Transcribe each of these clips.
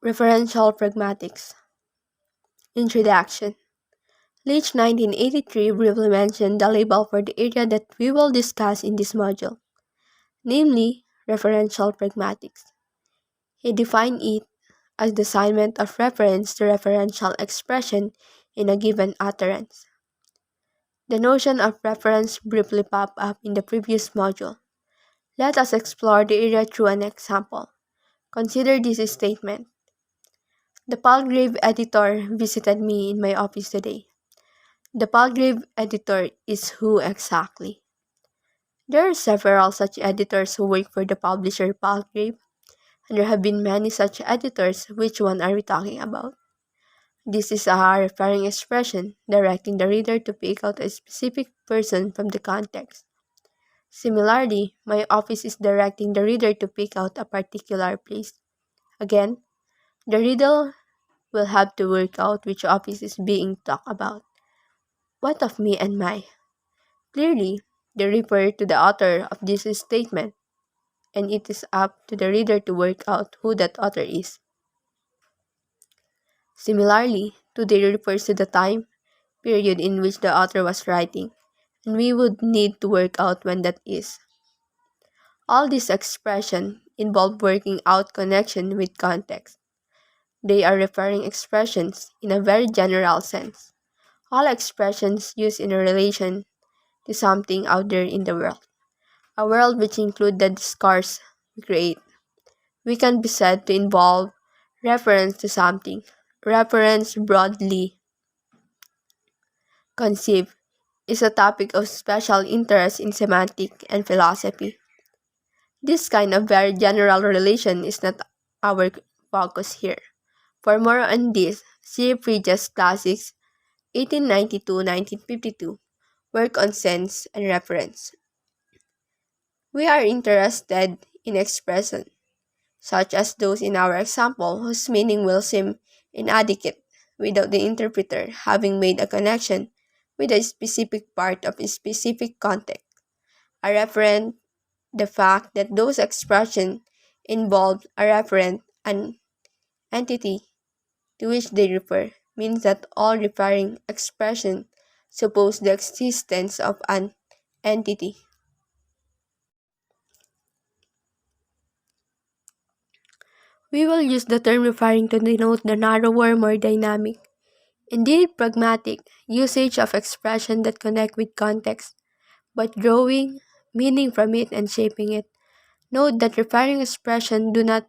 Referential Pragmatics. Introduction. Leach 1983 briefly mentioned the label for the area that we will discuss in this module, namely referential pragmatics. He defined it as the assignment of reference to referential expression in a given utterance. The notion of reference briefly popped up in the previous module. Let us explore the area through an example. Consider this statement. The Palgrave editor visited me in my office today. The Palgrave editor is who exactly? There are several such editors who work for the publisher Palgrave, and there have been many such editors. Which one are we talking about? This is a referring expression directing the reader to pick out a specific person from the context. Similarly, my office is directing the reader to pick out a particular place. Again, the reader will have to work out which office is being talked about. What of me and my? Clearly, they refer to the author of this statement, and it is up to the reader to work out who that author is. Similarly, today refers to the time period in which the author was writing, and we would need to work out when that is. All these expressions involve working out connection with context. They are referring expressions in a very general sense. All expressions used in a relation to something out there in the world, a world which includes the discourse we create. We can be said to involve reference to something. Reference, broadly conceived, is a topic of special interest in semantics and philosophy. This kind of very general relation is not our focus here. For more on this, see Friedge's Classics 1892-1952 work on sense and reference. We are interested in expression, such as those in our example whose meaning will seem inadequate without the interpreter having made a connection with a specific part of a specific context. A referent, the fact that those expressions involve a referent, an entity to which they refer, means that all referring expressions suppose the existence of an entity. We will use the term referring to denote the narrower, more dynamic, indeed pragmatic, usage of expression that connect with context, but drawing meaning from it and shaping it. Note that referring expressions do not,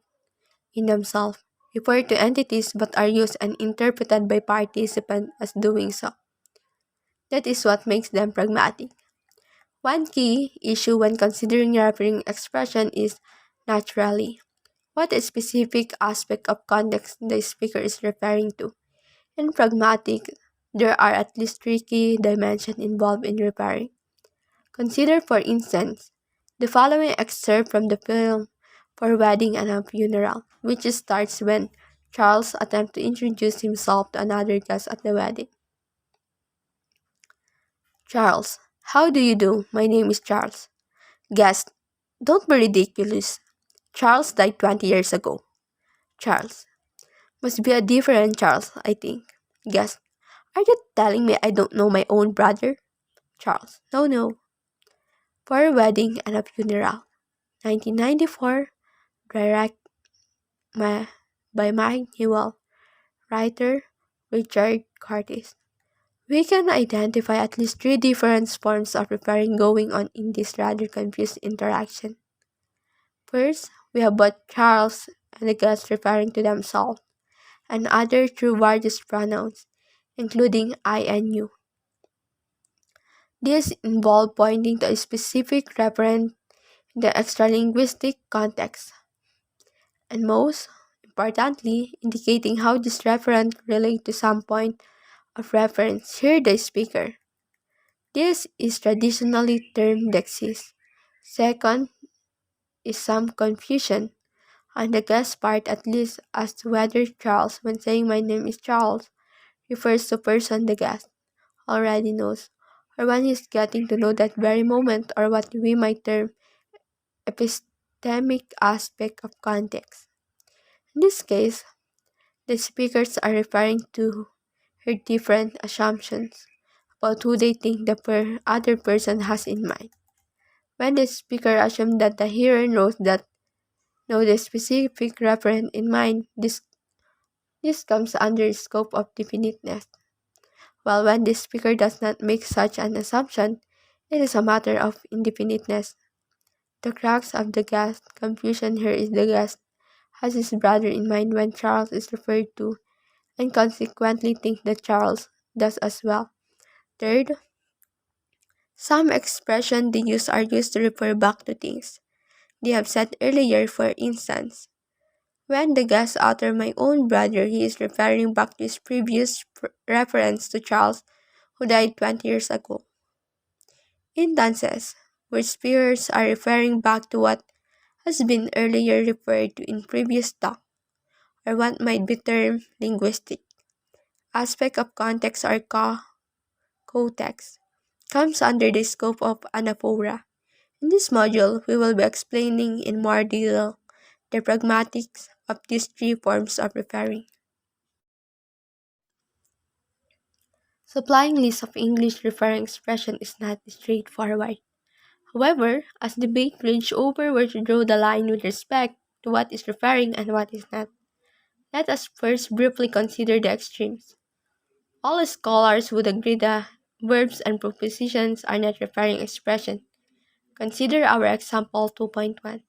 in themselves, refer to entities but are used and interpreted by participants as doing so. That is what makes them pragmatic. One key issue when considering referring expression is, naturally, what specific aspect of context the speaker is referring to. In pragmatic, there are at least three key dimensions involved in referring. Consider, for instance, the following excerpt from the film For Wedding and a Funeral, which starts when Charles attempts to introduce himself to another guest at the wedding. Charles, how do you do? My name is Charles. Guest, don't be ridiculous. Charles died 20 years ago. Charles, must be a different Charles, I think. Guest, are you telling me I don't know my own brother? Charles, no, no. For a Wedding and a Funeral, 1994, direct by Mike Newell, writer Richard Curtis. We can identify at least three different forms of referring going on in this rather confused interaction. First, we have both Charles and the guest referring to themselves, and other through various pronouns, including I and you. These involve pointing to a specific referent in the extralinguistic context, and most importantly, indicating how this referent relates to some point of reference here the speaker. This is traditionally termed lexis. Second is some confusion on the guest part, at least as to whether Charles, when saying my name is Charles, refers to person the guest already knows, or when he is getting to know that very moment, or what we might term epistemic aspect of context. In this case, The speakers are referring to her different assumptions about who they think the other person has in mind. When the speaker assumes that the hearer knows the specific referent in mind, this comes under the scope of definiteness. While when the speaker does not make such an assumption, it is a matter of indefiniteness. The crux of the guest confusion here is the guest has his brother in mind when Charles is referred to, and consequently thinks that Charles does as well. Third, some expressions they use are used to refer back to things they have said earlier. For instance, when the guest utters my own brother, he is referring back to his previous reference to Charles, who died 20 years ago. Instances where speakers are referring back to what has been earlier referred to in previous talk, or what might be termed linguistic. Aspect of context or co-text comes under the scope of anaphora. In this module, we will be explaining in more detail the pragmatics of these three forms of referring. Supplying lists of English referring expression is not straightforward. However, as debate rage over where to draw the line with respect to what is referring and what is not, let us first briefly consider the extremes. All scholars would agree that verbs and prepositions are not referring expression. Consider our example 2.1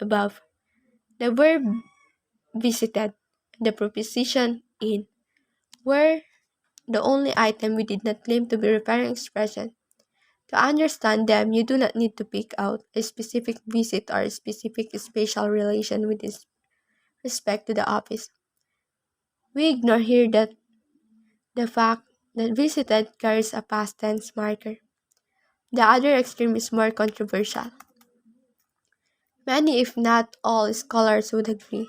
above. The verb visited and the preposition in were the only item we did not claim to be referring expression. To understand them, you do not need to pick out a specific visit or a specific spatial relation with respect to the office. We ignore here that the fact that visited carries a past tense marker. The other extreme is more controversial. Many, if not all, scholars would agree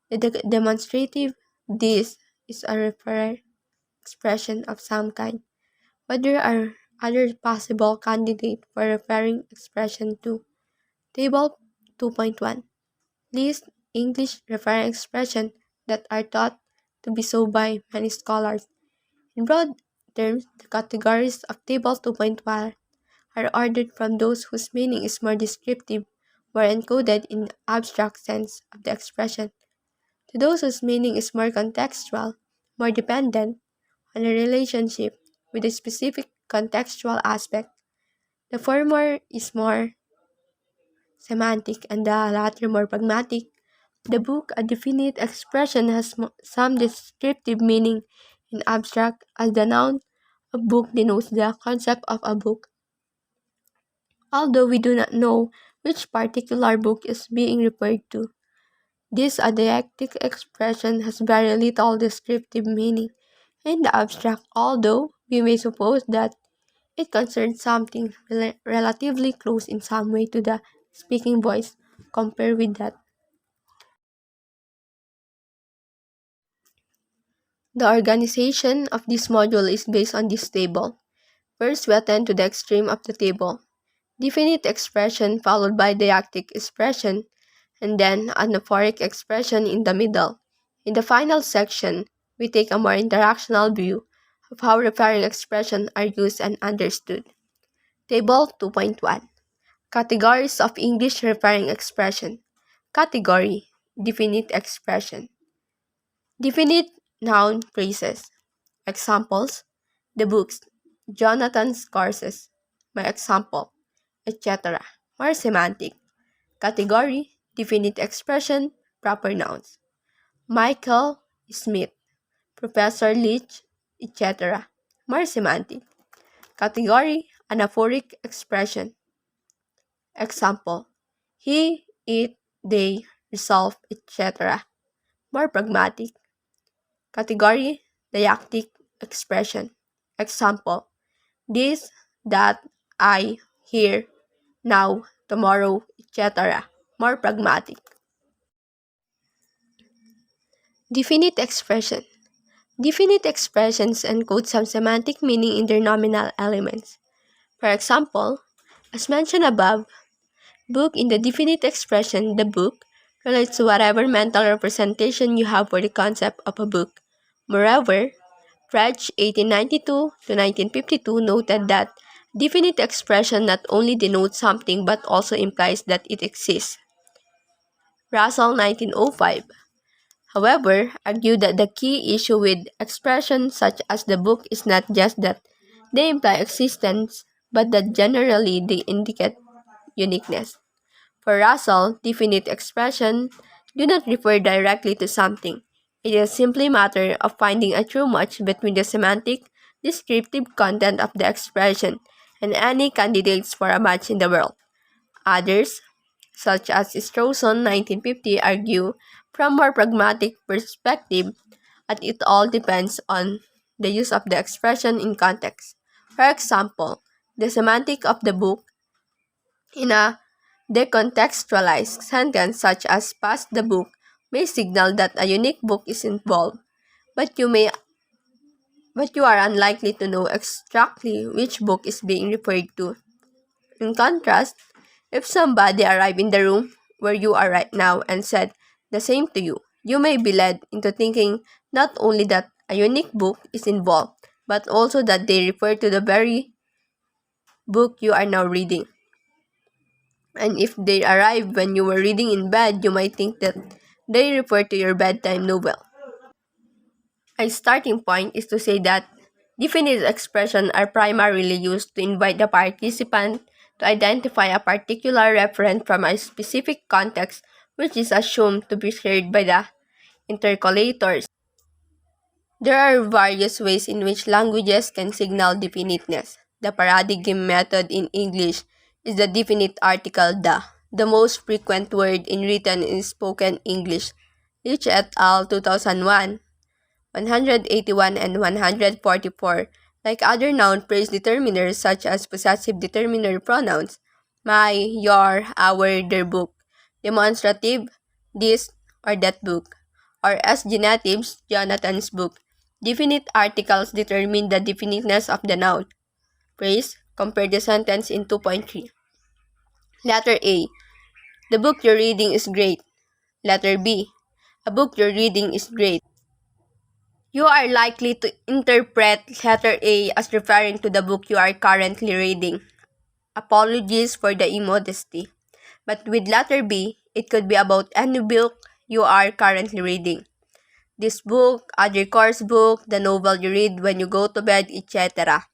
that the demonstrative this is a referred expression of some kind, but there are other possible candidates for referring expression to. Table 2.1 list English referring expressions that are thought to be so by many scholars. In broad terms, the categories of Table 2.1 are ordered from those whose meaning is more descriptive, more encoded in the abstract sense of the expression, to those whose meaning is more contextual, more dependent on a relationship with a specific contextual aspect. The former is more semantic and the latter more pragmatic. The book, a definite expression, has some descriptive meaning in abstract, as the noun of book denotes the concept of a book. Although we do not know which particular book is being referred to, this adjective expression has very little descriptive meaning in the abstract, although we may suppose that it concerns something relatively close in some way to the speaking voice compared with that. The organization of this module is based on this table. First, we attend to the extreme of the table, definite expression followed by deictic expression, and then anaphoric expression in the middle. In the final section, we take a more interactional view of how referring expressions are used and understood. Table 2.1 Categories of English referring expression. Category Definite expression. Definite noun phrases. Examples: the books, Jonathan's courses, my example, etc. More semantic. Category Definite expression. Proper nouns. Michael Smith, Professor Leach, etc. More semantic. Category Anaphoric expression. Example: he, it, they, resolve, etc. More pragmatic. Category Deictic expression. Example: this, that, I, here, now, tomorrow, etc. More pragmatic. Definite expression. Definite expressions encode some semantic meaning in their nominal elements. For example, as mentioned above, book in the definite expression, the book relates to whatever mental representation you have for the concept of a book. Moreover, French 1892 to 1952 noted that definite expression not only denotes something but also implies that it exists. Russell 1905, however, argued that the key issue with expressions such as the book is not just that they imply existence, but that generally they indicate uniqueness. For Russell, definite expression do not refer directly to something. It is simply a matter of finding a true match between the semantic, descriptive content of the expression and any candidates for a match in the world. Others, such as Strawson 1950, argue from more pragmatic perspective that it all depends on the use of the expression in context. For example, the semantic of the book in a decontextualized sentence such as pass the book may signal that a unique book is involved, but you are unlikely to know exactly which book is being referred to. In contrast, if somebody arrived in the room where you are right now and said the same to you, you may be led into thinking not only that a unique book is involved, but also that they refer to the very book you are now reading. And if they arrive when you were reading in bed, you might think that they refer to your bedtime novel. A starting point is to say that definite expressions are primarily used to invite the participant to identify a particular referent from a specific context which is assumed to be shared by the intercollators. There are various ways in which languages can signal definiteness. The paradigm method in English is the definite article the. The most frequent word in written and spoken English. Rich et al. 2001, 181 and 144. Like other noun phrase determiners such as possessive determiner pronouns, my, your, our, their book. Demonstrative, this or that book. Or as genitives, Jonathan's book. Definite articles determine the definiteness of the noun. Phrase, compare the sentence in 2.3. Letter A. The book you're reading is great. Letter B. A book you're reading is great. You are likely to interpret letter A as referring to the book you are currently reading. Apologies for the immodesty. But with letter B, it could be about any book you are currently reading. This book, other course book, the novel you read when you go to bed, etc.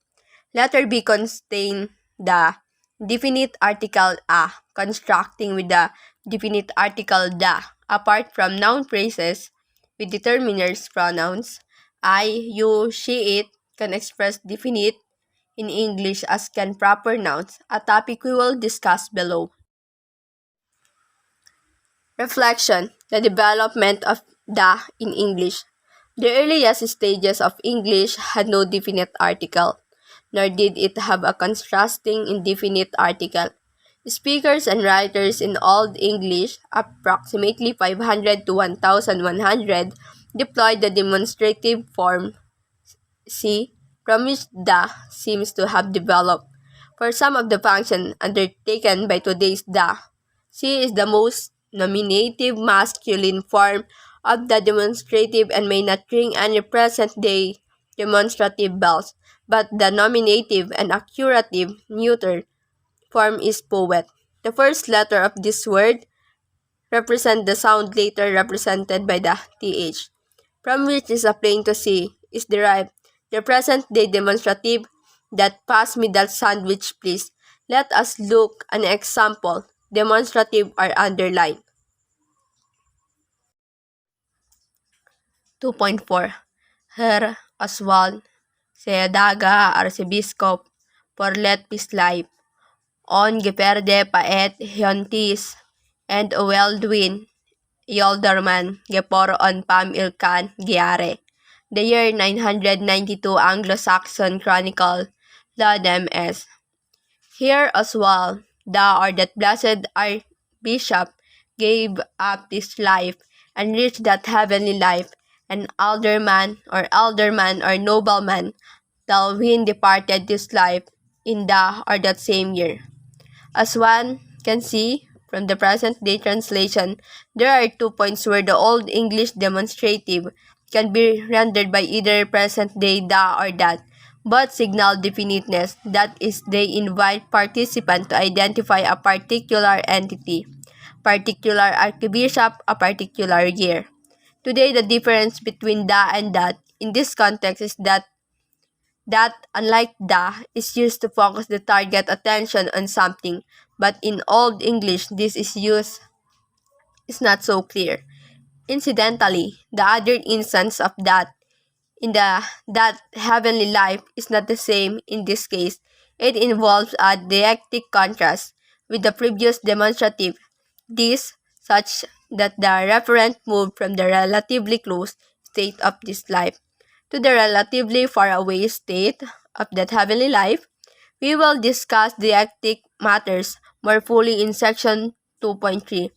Letter B contain the definite article a, constructing with the definite article the. Apart from noun phrases with determiners pronouns, I, you, she, it can express definite in English as can proper nouns, a topic we will discuss below. Reflection, the development of the in English. The earliest stages of English had no definite article, nor did it have a contrasting indefinite article. Speakers and writers in Old English, approximately 500 to 1100, deployed the demonstrative form C, from which the seems to have developed. For some of the functions undertaken by today's the, C is the most nominative masculine form of the demonstrative and may not ring any present-day demonstrative bells, but the nominative and accurative neuter form is poet. The first letter of this word represent the sound later represented by the th, from which is a plain to see is derived the present-day demonstrative that pass me that sandwich please. Let us look an example. Demonstrative are underlined. 2.4 Her Oswald Sedaga Arcibiscop por let peace life on geperde paet hiontis and Oweldwin Yolderman gepor on Pam Ilkan Giare. The year 992 Anglo-Saxon Chronicle Laudem S. Here as well, thou or that blessed Archbishop gave up his life and reached that heavenly life, an alderman or nobleman, thou when departed this life in the or that same year. As one can see, from the present-day translation, there are 2 points where the Old English demonstrative can be rendered by either present-day da or that, but signal definiteness, that is, they invite participants to identify a particular entity, particular archbishop, a particular year. Today, the difference between da and that in this context is that, unlike da, is used to focus the target attention on something, but in Old English, this is not so clear. Incidentally, the other instance of that in the that heavenly life is not the same in this case. It involves a dialectic contrast with the previous demonstrative. This such that the referent moved from the relatively close state of this life to the relatively far away state of that heavenly life. We will discuss didactic matters more fully in section 2.3,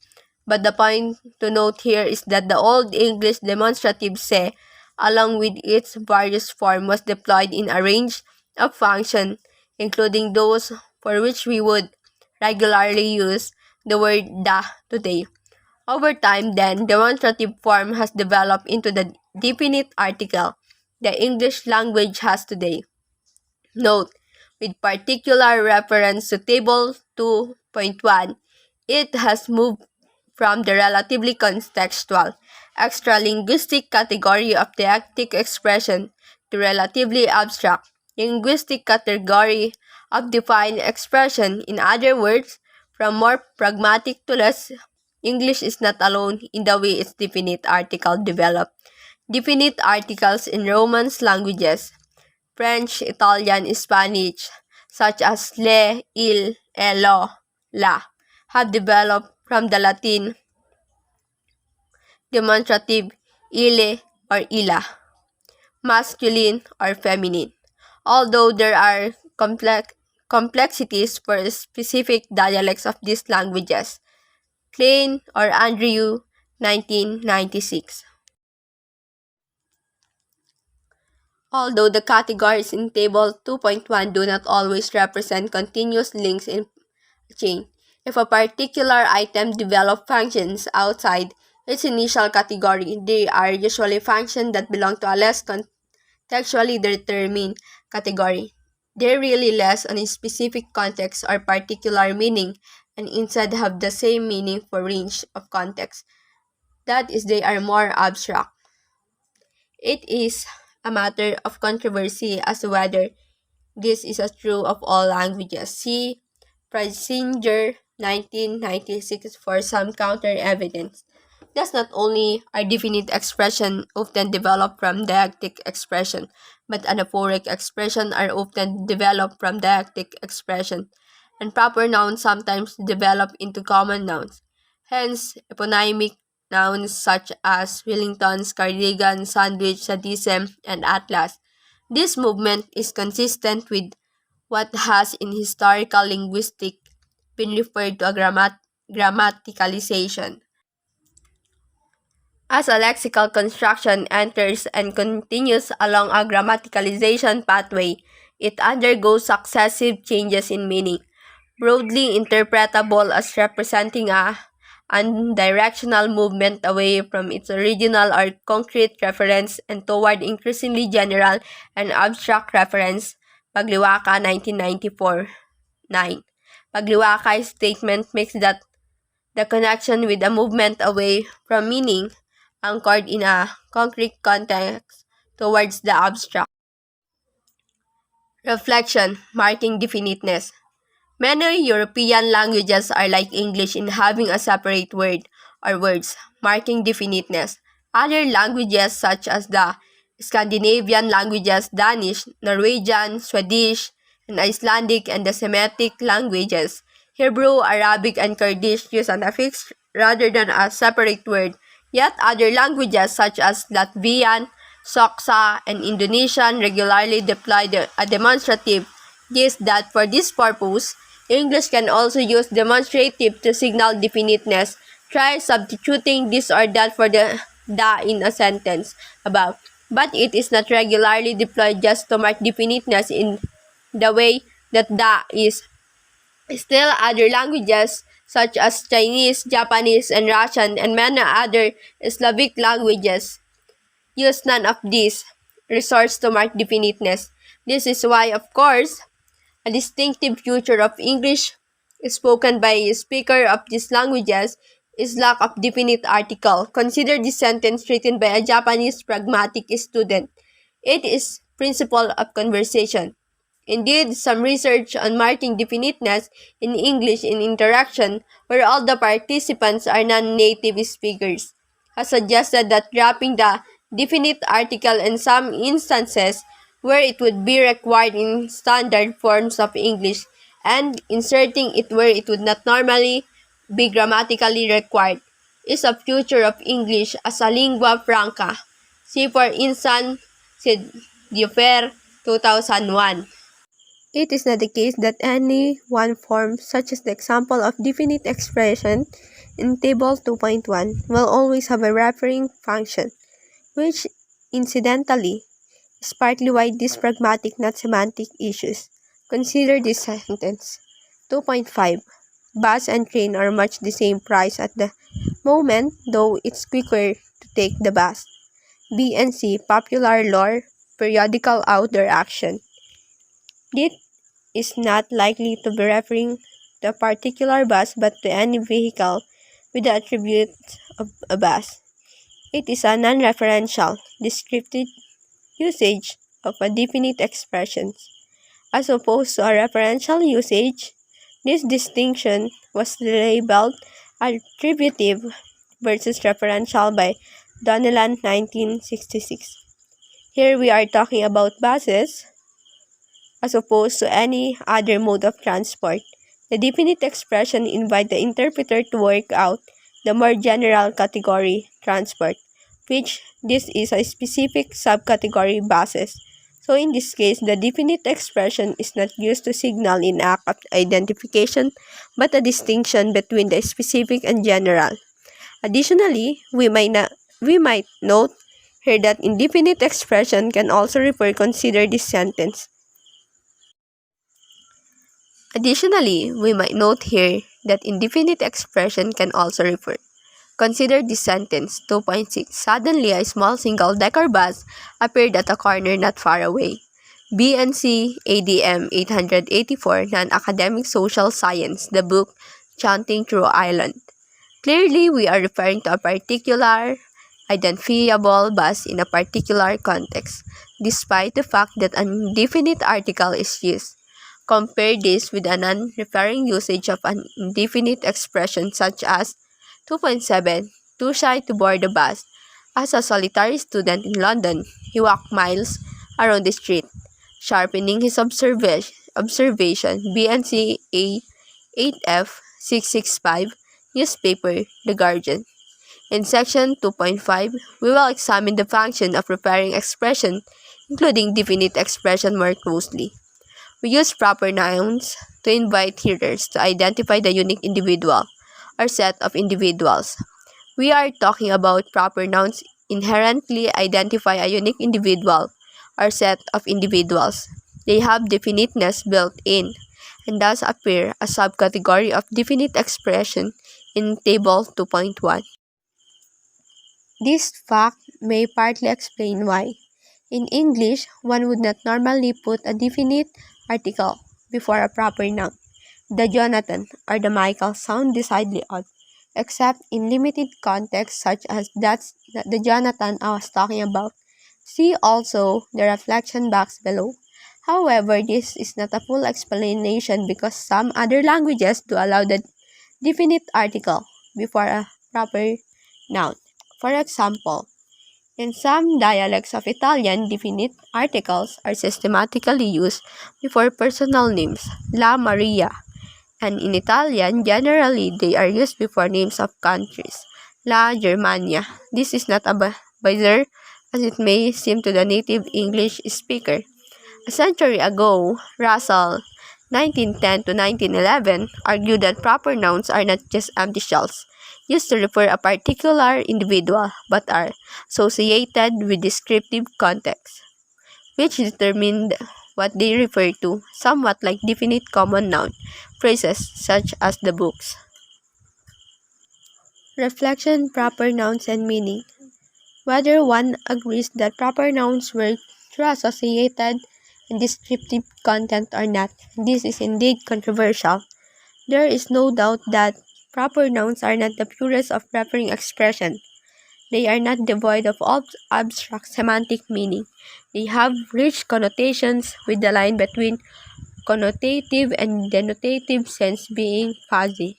but the point to note here is that the Old English demonstrative se, along with its various form, was deployed in a range of functions, including those for which we would regularly use the word da today. Over time, then, demonstrative form has developed into the definite article the English language has today. Note, with particular reference to Table 2.1, it has moved from the relatively contextual, extra-linguistic category of deictic expression to relatively abstract, linguistic category of defined expression. In other words, from more pragmatic to less, English is not alone in the way its definite article developed. Definite articles in Romance languages, French, Italian, Spanish, such as le, il, elo, la, have developed from the Latin demonstrative ile or ila, masculine or feminine. Although there are complexities for specific dialects of these languages. Klein or Andrew, 1996. Although the categories in Table 2.1 do not always represent continuous links in a chain, if a particular item develops functions outside its initial category, they are usually functions that belong to a less contextually determined category. They rely less on a specific context or particular meaning and instead have the same meaning for range of context. That is, they are more abstract. It is a matter of controversy as to whether this is true of all languages. See Preisinger, 1996 for some counter-evidence. Thus, not only are definite expression often developed from deictic expression, but anaphoric expression are often developed from deictic expression, and proper nouns sometimes develop into common nouns. Hence, eponymic nouns such as Wellingtons, cardigan, sandwich, sadism, and atlas. This movement is consistent with what has in historical linguistics been referred to a grammaticalization. As a lexical construction enters and continues along a grammaticalization pathway, it undergoes successive changes in meaning, broadly interpretable as representing a unidirectional movement away from its original or concrete reference and toward increasingly general and abstract reference. Pagliwaka, 1994, 9. Pagliwaka's statement makes that the connection with a movement away from meaning anchored in a concrete context towards the abstract. Reflection, marking definiteness. Many European languages are like English in having a separate word or words, marking definiteness. Other languages such as the Scandinavian languages Danish, Norwegian, Swedish, and Icelandic and the Semitic languages, Hebrew, Arabic, and Kurdish use an affix rather than a separate word. Yet other languages such as Latvian, Xhosa, and Indonesian regularly deploy a demonstrative. This that for this purpose, English can also use demonstrative to signal definiteness. Try substituting this or that for the da in a sentence above. But it is not regularly deployed just to mark definiteness in the way that da is. Still, other languages such as Chinese, Japanese, and Russian, and many other Slavic languages, use none of these resorts to mark definiteness. This is why, of course, a distinctive feature of English spoken by a speaker of these languages is lack of definite article. Consider this sentence written by a Japanese pragmatic student. It is principle of conversation. Indeed, some research on marking definiteness in English in interaction where all the participants are non-native speakers has suggested that dropping the definite article in some instances where it would be required in standard forms of English and inserting it where it would not normally be grammatically required is a future of English as a lingua franca. See for instance, said Duffer 2001. It is not the case that any one form, such as the example of definite expression in Table 2.1, will always have a referring function, which, incidentally, is partly why these pragmatic, not semantic issues. Consider this sentence. 2.5. Bus and train are much the same price at the moment, though it's quicker to take the bus. B and C, popular lore, periodical outdoor action. This is not likely to be referring to a particular bus but to any vehicle with the attributes of a bus. It is a non-referential, descriptive usage of a definite expression. As opposed to a referential usage, this distinction was labeled attributive versus referential by Donnellan 1966. Here we are talking about buses as opposed to any other mode of transport. The definite expression invites the interpreter to work out the more general category transport, which this is a specific subcategory buses. So in this case, the definite expression is not used to signal in act of identification, but a distinction between the specific and general. Additionally, we might note here that indefinite expression can also refer consider this sentence. Additionally, we might note here that indefinite expression can also refer. Consider this sentence, 2.6. Suddenly, a small single-decker bus appeared at a corner not far away. BNC ADM 884, Non-Academic Social Science, the book Chanting Through Ireland. Clearly, we are referring to a particular identifiable bus in a particular context, despite the fact that an indefinite article is used. Compare this with a non-referring usage of an indefinite expression such as 2.7. Too shy to board the bus. As a solitary student in London, he walked miles around the street, sharpening his observation. BNCA 8F 665, newspaper, The Guardian. In section 2.5, we will examine the function of referring expression, including definite expression more closely. We use proper nouns to invite hearers to identify the unique individual or set of individuals. We are talking about proper nouns inherently identify a unique individual or set of individuals. They have definiteness built in and thus appear a subcategory of definite expression in Table 2.1. This fact may partly explain why, in English, one would not normally put a definite article before a proper noun. The Jonathan or the Michael sound decidedly odd, except in limited contexts such as that's the Jonathan I was talking about. See also the reflection box below. However, this is not a full explanation because some other languages do allow the definite article before a proper noun. For example, in some dialects of Italian, definite articles are systematically used before personal names, La Maria, and in Italian, generally they are used before names of countries, La Germania. This is not a bizarre as it may seem to the native English speaker. A century ago, Russell, 1910 to 1911, argued that proper nouns are not just empty shells used to refer a particular individual, but are associated with descriptive context, which determined what they refer to, somewhat like definite common noun phrases such as the books. Reflection, proper nouns, and meaning. Whether one agrees that proper nouns work through associated and descriptive content or not, this is indeed controversial. There is no doubt that proper nouns are not the purest of referring expression. They are not devoid of abstract semantic meaning. They have rich connotations, with the line between connotative and denotative sense being fuzzy.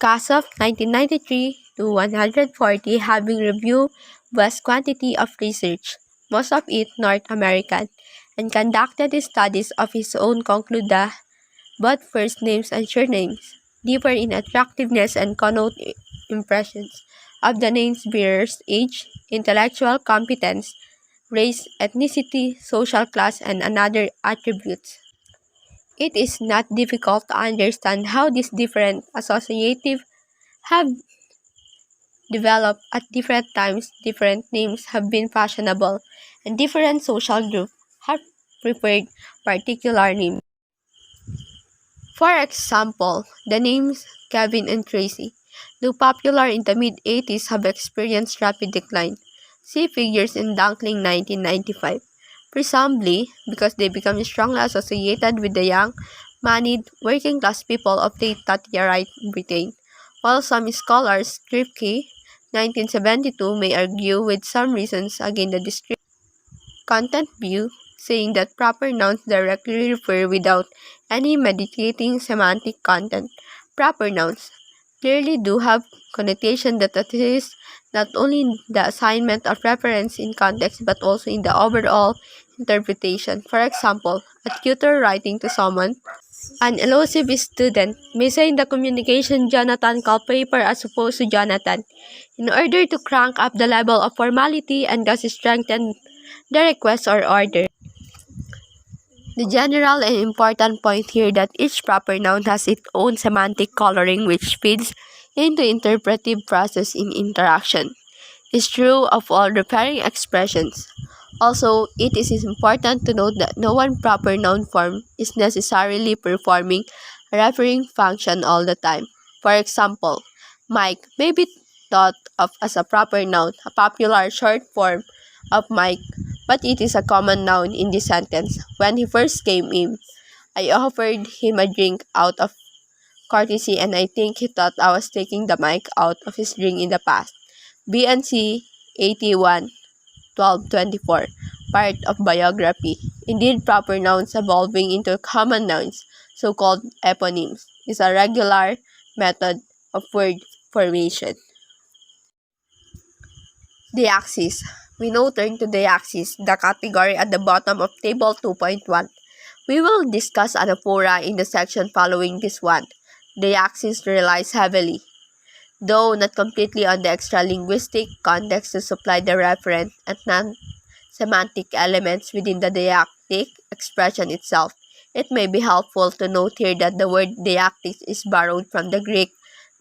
As of 1993 to 140, having reviewed vast quantity of research, most of it North American, and conducted studies of his own, conclude that both first names and surnames differ in attractiveness and connote impressions of the names bearers' age, intellectual competence, race, ethnicity, social class, and other attributes. It is not difficult to understand how these different associative have developed at different times. Different names have been fashionable, and different social groups have preferred particular names. For example, the names Kevin and Tracy, though popular in the mid-80s, have experienced rapid decline. See figures in Dunkling 1995, presumably because they become strongly associated with the young, moneyed, working-class people of late Thatcherite Britain, while some scholars, Kripke, 1972, may argue with some reasons against the description content view, saying that proper nouns directly refer without any mediating semantic content. Proper nouns clearly do have connotation that assist not only in the assignment of reference in context but also in the overall interpretation. For example, a tutor writing to someone, an elusive student, may say in the communication Jonathan called paper as opposed to Jonathan, in order to crank up the level of formality and thus strengthen the request or order. The general and important point here that each proper noun has its own semantic coloring which feeds into interpretive process in interaction is true of all referring expressions. Also, it is important to note that no one proper noun form is necessarily performing a referring function all the time. For example, Mike may be thought of as a proper noun, a popular short form of Mike, but it is a common noun in this sentence. When he first came in, I offered him a drink out of courtesy, and I think he thought I was taking the mic out of his drink in the past. BNC 81 1224, part of biography. Indeed, proper nouns evolving into common nouns, so-called eponyms, is a regular method of word formation. Deaxis. We now turn to deaxis, the category at the bottom of Table 2.1. We will discuss anaphora in the section following this one. Deaxis relies heavily, though not completely, on the extra-linguistic context to supply the referent and non-semantic elements within the deictic expression itself. It may be helpful to note here that the word deictic is borrowed from the Greek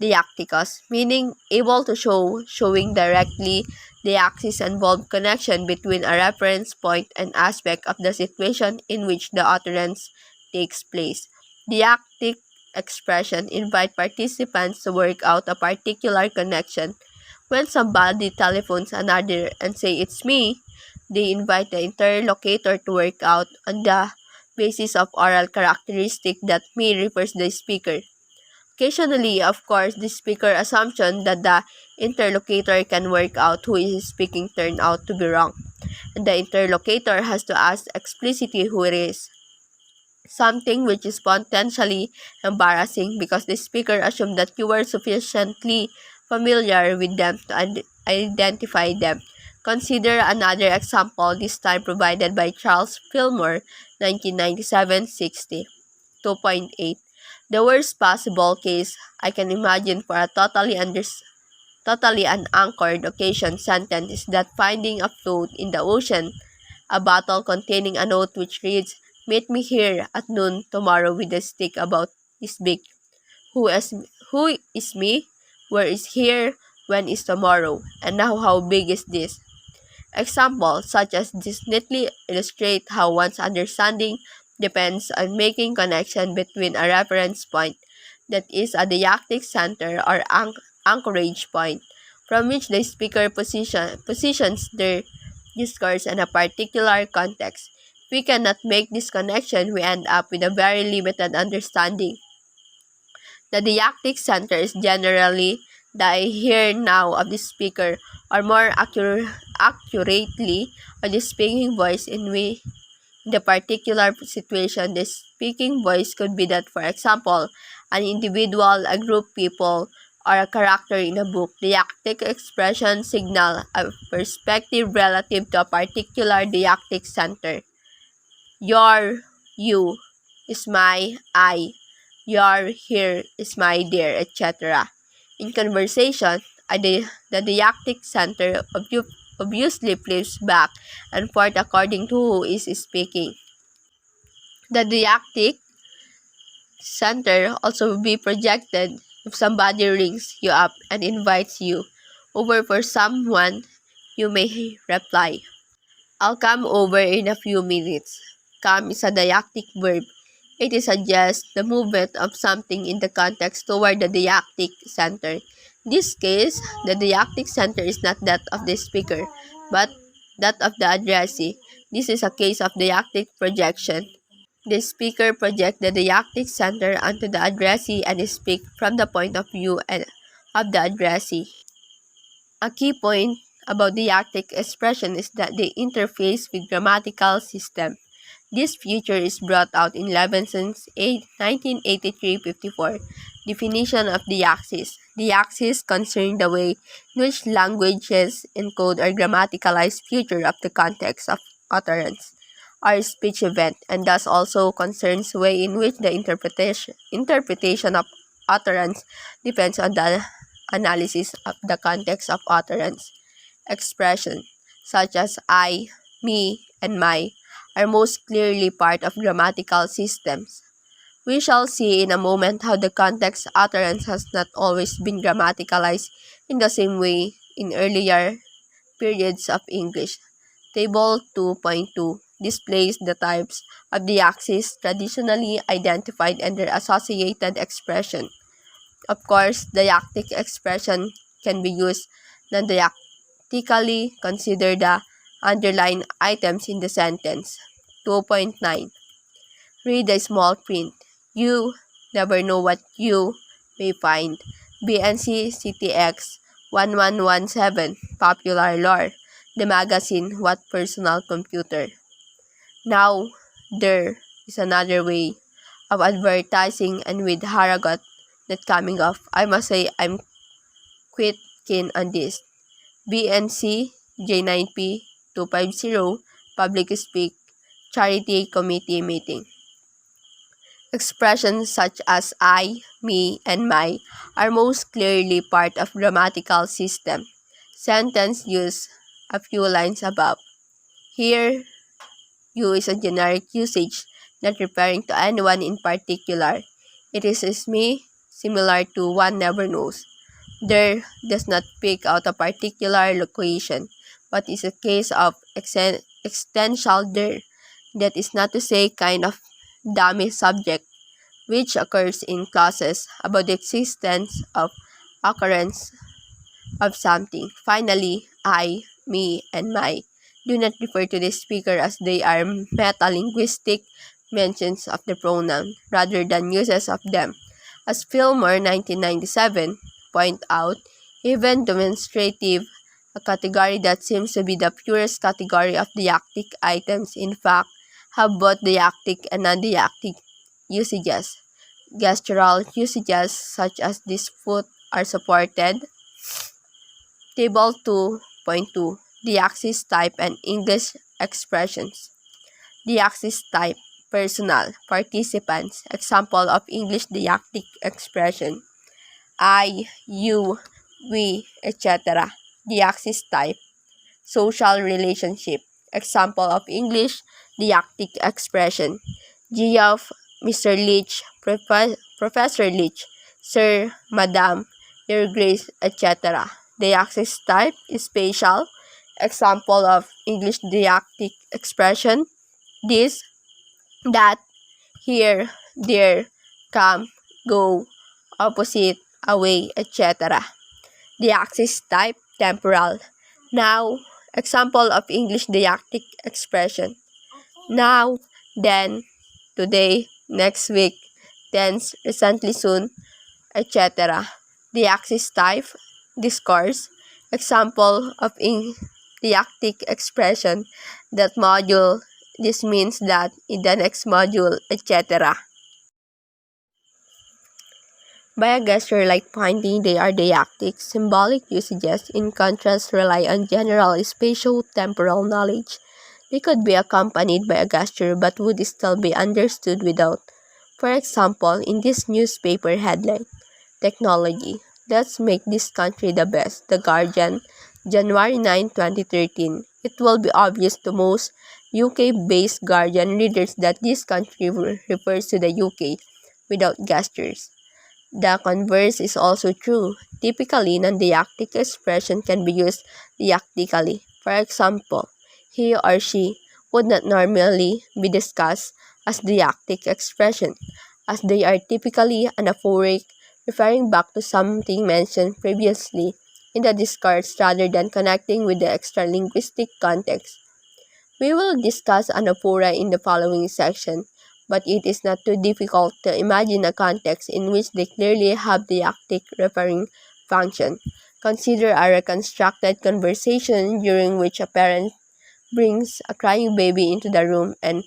deictikos, meaning able to show, showing directly. Deaxis involved connection between a reference point and aspect of the situation in which the utterance takes place. Deictic expression invite participants to work out a particular connection. When somebody telephones another and say it's me, they invite the interlocutor to work out on the basis of oral characteristic that me refers the speaker. Occasionally, of course, the speaker assumption that the interlocutor can work out who is speaking turn out to be wrong, and the interlocutor has to ask explicitly who it is. Something which is potentially embarrassing because the speaker assumed that you were sufficiently familiar with them to identify them. Consider another example, this time provided by Charles Fillmore, 1997-60. 2.8. The worst possible case I can imagine for a totally unanchored occasion sentence is that finding a float in the ocean, a bottle containing a note which reads, "Meet me here at noon tomorrow with a stick about this big." Who is, who is me? Where is here? When is tomorrow? And now how big is this? Examples such as this neatly illustrate how one's understanding depends on making connection between a reference point that is a deictic center or anchorage point from which the speaker positions their discourse in a particular context. If we cannot make this connection, we end up with a very limited understanding. The didactic center is generally the here now of the speaker, or more accurately, of the speaking voice in the particular situation. The speaking voice could be that, for example, an individual, a group people, or a character in a book. Didactic expression signal a perspective relative to a particular didactic center. Your, you, is my, I. Your, here, is my, dear, etc. In conversation, the didactic center obviously flips back and forth according to who is speaking. The didactic center also will be projected if somebody rings you up and invites you over for someone. You may reply, "I'll come over in a few minutes." Come is a didactic verb. It suggests the movement of something in the context toward the didactic center. In this case, the didactic center is not that of the speaker, but that of the addressee. This is a case of didactic projection. The speaker projects the didactic center onto the addressee and speaks from the point of view of the addressee. A key point about didactic expression is that they interface with grammatical system. This feature is brought out in Levinson's 1983-54 definition of deaxis. Deaxis concern the way in which languages encode or grammaticalize feature of the context of utterance or speech event, and thus also concerns the way in which the interpretation of utterance depends on the analysis of the context of utterance. Expression such as I, me, and my are most clearly part of grammatical systems. We shall see in a moment how the context utterance has not always been grammaticalized in the same way in earlier periods of English. Table 2.2 displays the types of the axis traditionally identified and their associated expression. Of course, didactic expression can be used non-didactically. Consider the underlined items in the sentence. 2.9. Read the small print. You never know what you may find. BNC CTX 1117 Popular Lore. The magazine What Personal Computer. Now, there is another way of advertising, and with Haragot not coming off, I must say I'm quite keen on this. BNC J9P 250 Public Speak Charity Committee Meeting. Expressions such as I, me, and my are most clearly part of grammatical system. Sentence use a few lines above. Here, you is a generic usage, not referring to anyone in particular. It is me, similar to one never knows. There does not pick out a particular location, but is a case of existential there. That is not to say kind of dummy subject, which occurs in clauses about the existence of occurrence of something. Finally, I, me, and my do not refer to the speaker as they are metalinguistic mentions of the pronoun rather than uses of them. As Fillmore 1997 point out, even demonstrative, a category that seems to be the purest category of didactic items, in fact, have both didactic and non-didactic usages. Gestural usages such as this foot are supported. Table 2.2 The axis type and English expressions. The axis type personal, participants, example of English didactic expression. I, you, we, etc. The axis type social relationship, example of English didactic expression. Geoff, Mr. Leach, Professor Leach, Sir, Madam, Your Grace, etc. The axis type is spatial, example of English didactic expression. This, that, here, there, come, go, opposite, away, etc. Deaxis type temporal. Now, example of English deactic expression. Now, then, today, next week, tense, recently, soon, etc. Deaxis type discourse. Example of deactic expression. That module, this means that in the next module, etc. By a gesture like pointing, they are deactic. Symbolic usages, in contrast, rely on general spatio-temporal knowledge. They could be accompanied by a gesture but would still be understood without. For example, in this newspaper headline, Technology. Let's make this country the best. The Guardian, January 9, 2013. It will be obvious to most UK-based Guardian readers that this country refers to the UK without gestures. The converse is also true. Typically, non-deactic expression can be used deactically. For example, he or she would not normally be discussed as deactic expression, as they are typically anaphoric, referring back to something mentioned previously in the discourse rather than connecting with the extra-linguistic context. We will discuss anaphora in the following section, but it is not too difficult to imagine a context in which they clearly have the active referring function. Consider a reconstructed conversation during which a parent brings a crying baby into the room and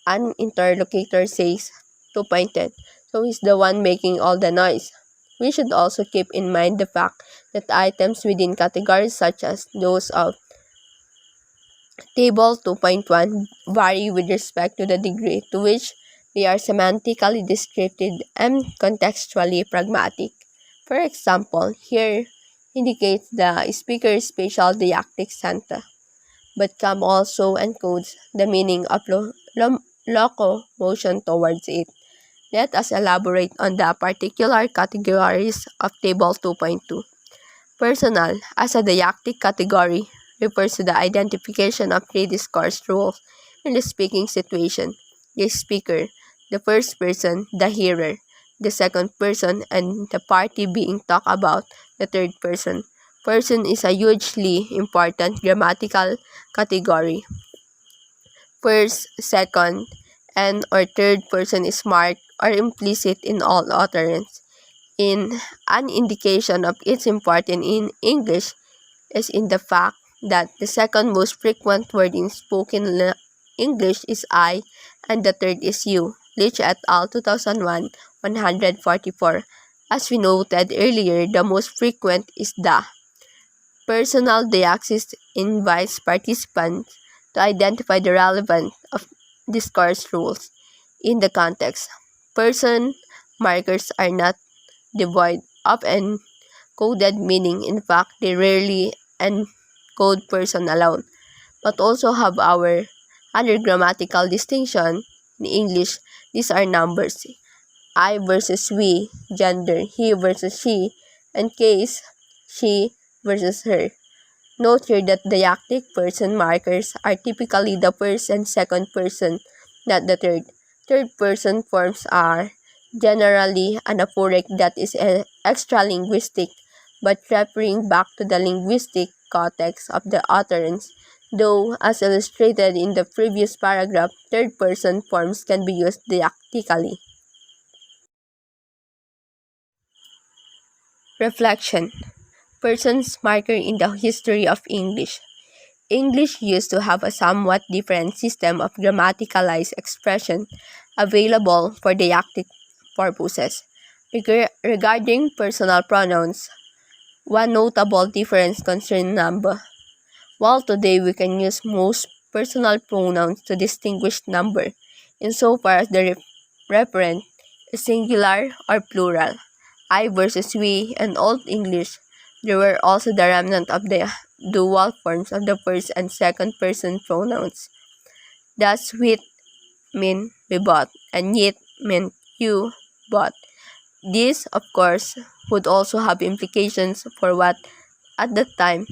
an interlocutor says, two-pointed, so he's the one making all the noise. We should also keep in mind the fact that items within categories such as those of Table 2.1 vary with respect to the degree to which they are semantically descriptive and contextually pragmatic. For example, here indicates the speaker's spatial deactic center, but CAM also encodes the meaning of locomotion towards it. Let us elaborate on the particular categories of Table 2.2. Personal, as a deactic category, refers to the identification of pre-discourse rules in the speaking situation. The speaker, the first person, the hearer, the second person, and the party being talked about, the third person. Person is a hugely important grammatical category. First, second, and or third person is marked or implicit in all utterance. In an indication of its importance in English is in the fact that the second most frequent word in spoken English is I and the third is you. Leach et al. 2001, 144. As we noted earlier, the most frequent is the. Personal deaxis invites participants to identify the relevance of discourse rules in the context. Person markers are not devoid of encoded meaning. In fact, they rarely encode person alone, but also have our other grammatical distinction. In English, these are numbers. I versus we, gender, he versus she, and case, she versus her. Note here that deactic person markers are typically the first and second person, not the third. Third person forms are generally anaphoric, that is extra-linguistic, but referring back to the linguistic context of the utterance. Though, as illustrated in the previous paragraph, third-person forms can be used deactically. Reflection. Person's marker in the history of English. English used to have a somewhat different system of grammaticalized expression available for deactic purposes. Regarding personal pronouns, one notable difference concerns number. While today we can use most personal pronouns to distinguish number, insofar as the referent is singular or plural. I versus we and Old English, there were also the remnant of the dual forms of the first and second person pronouns. Thus, with mean we bought, and yet meant you bought. This, of course, would also have implications for what at that time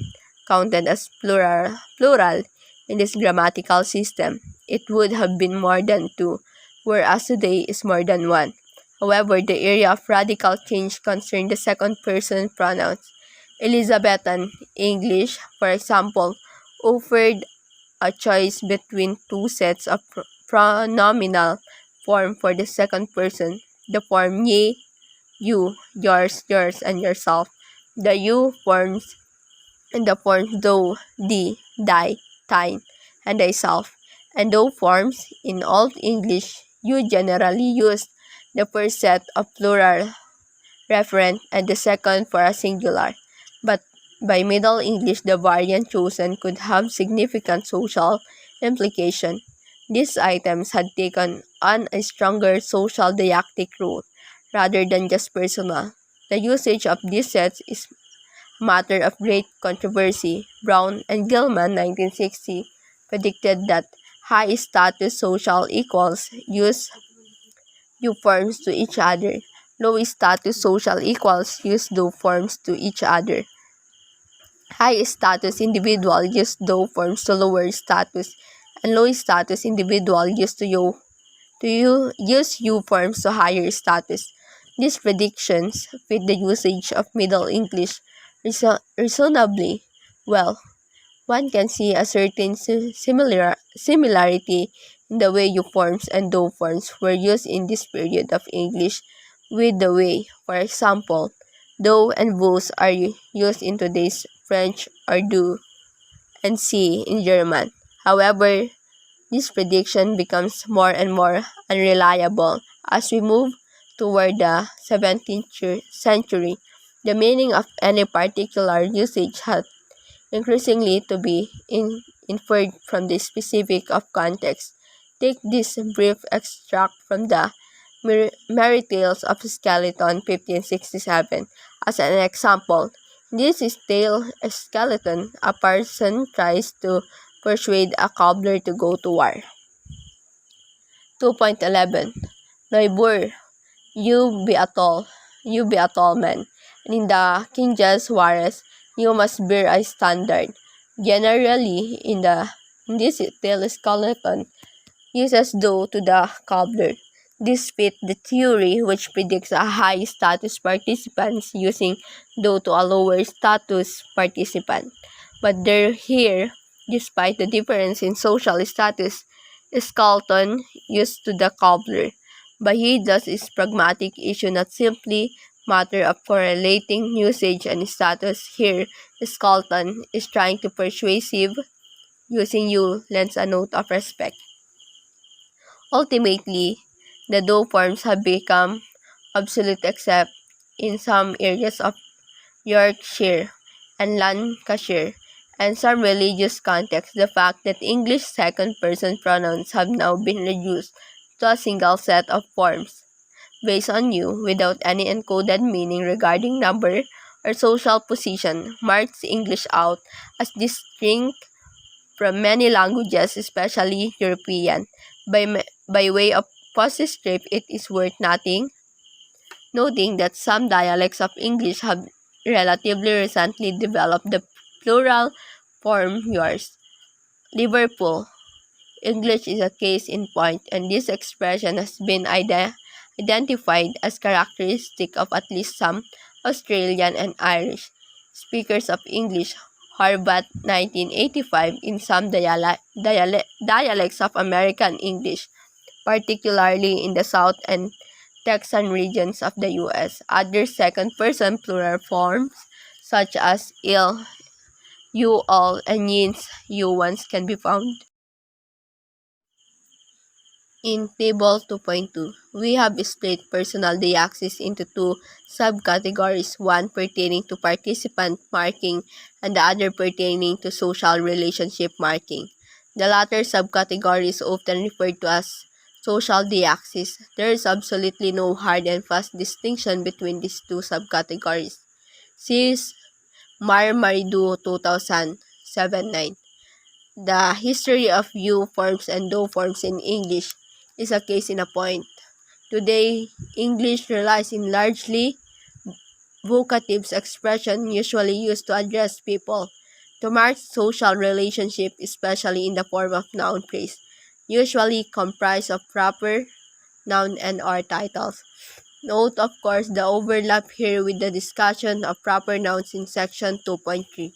counted as plural in this grammatical system. It would have been more than two, whereas today is more than one. However, the area of radical change concerned the second person pronouns. Elizabethan English, for example, offered a choice between two sets of pronominal form for the second person, the form ye, you, yours, and yourself, the you forms, and the forms thou, thee, thy, thine, and thyself, and thou forms. In Old English, you generally used the first set of plural referent and the second for a singular, but by Middle English the variant chosen could have significant social implication. These items had taken on a stronger social didactic role rather than just personal. The usage of these sets is matter of great controversy. Brown and Gilman 1960 predicted that high status social equals use you forms to each other. Low status social equals use do forms to each other. High status individual use do forms to lower status, and low status individual use you forms to higher status. These predictions fit the usage of Middle English reasonably well. One can see a certain similarity in the way you forms and do forms were used in this period of English with the way, for example, do and vous are used in today's French or do and see in German. However, this prediction becomes more and more unreliable as we move toward the 17th century. The meaning of any particular usage has increasingly to be inferred from the specific of context. Take this brief extract from the Merry Tales of Skeleton 1567 as an example. In this tale, a skeleton, a parson tries to persuade a cobbler to go to war. 2.11 Noibur, you be a tall man, and in the King James Juarez, you must bear a standard. Generally, in this tale, skeleton uses do to the cobbler. This fits the theory which predicts a high status participant using do to a lower status participant. But here, despite the difference in social status, skeleton used to the cobbler. By he thus is pragmatic issue not simply matter of correlating usage and status. Here, skeleton is trying to persuasive using you lends a note of respect. Ultimately, the do forms have become obsolete except in some areas of Yorkshire and Lancashire and some religious contexts. The fact that English second-person pronouns have now been reduced to a single set of forms based on you without any encoded meaning regarding number or social position marks English out as distinct from many languages, especially European. By way of postscript, it is worth noting that some dialects of English have relatively recently developed the plural form yours. Liverpool English is a case in point, and this expression has been identified as characteristic of at least some Australian and Irish speakers of English. Harvard 1985 in some dialects of American English, particularly in the South and Texan regions of the U.S. Other second-person plural forms, such as ill, you all, and yins, you ones, can be found. In Table 2.2, we have split personal diaxis into two subcategories, one pertaining to participant marking and the other pertaining to social relationship marking. The latter subcategory is often referred to as social diaxis. There is absolutely no hard and fast distinction between these two subcategories. See Maridu 2007-9. The history of you forms and do forms in English is a case in a point. Today, English relies in largely vocative expression usually used to address people, to mark social relationship, especially in the form of noun phrase, usually comprised of proper noun and or titles. Note, of course, the overlap here with the discussion of proper nouns in section 2.3.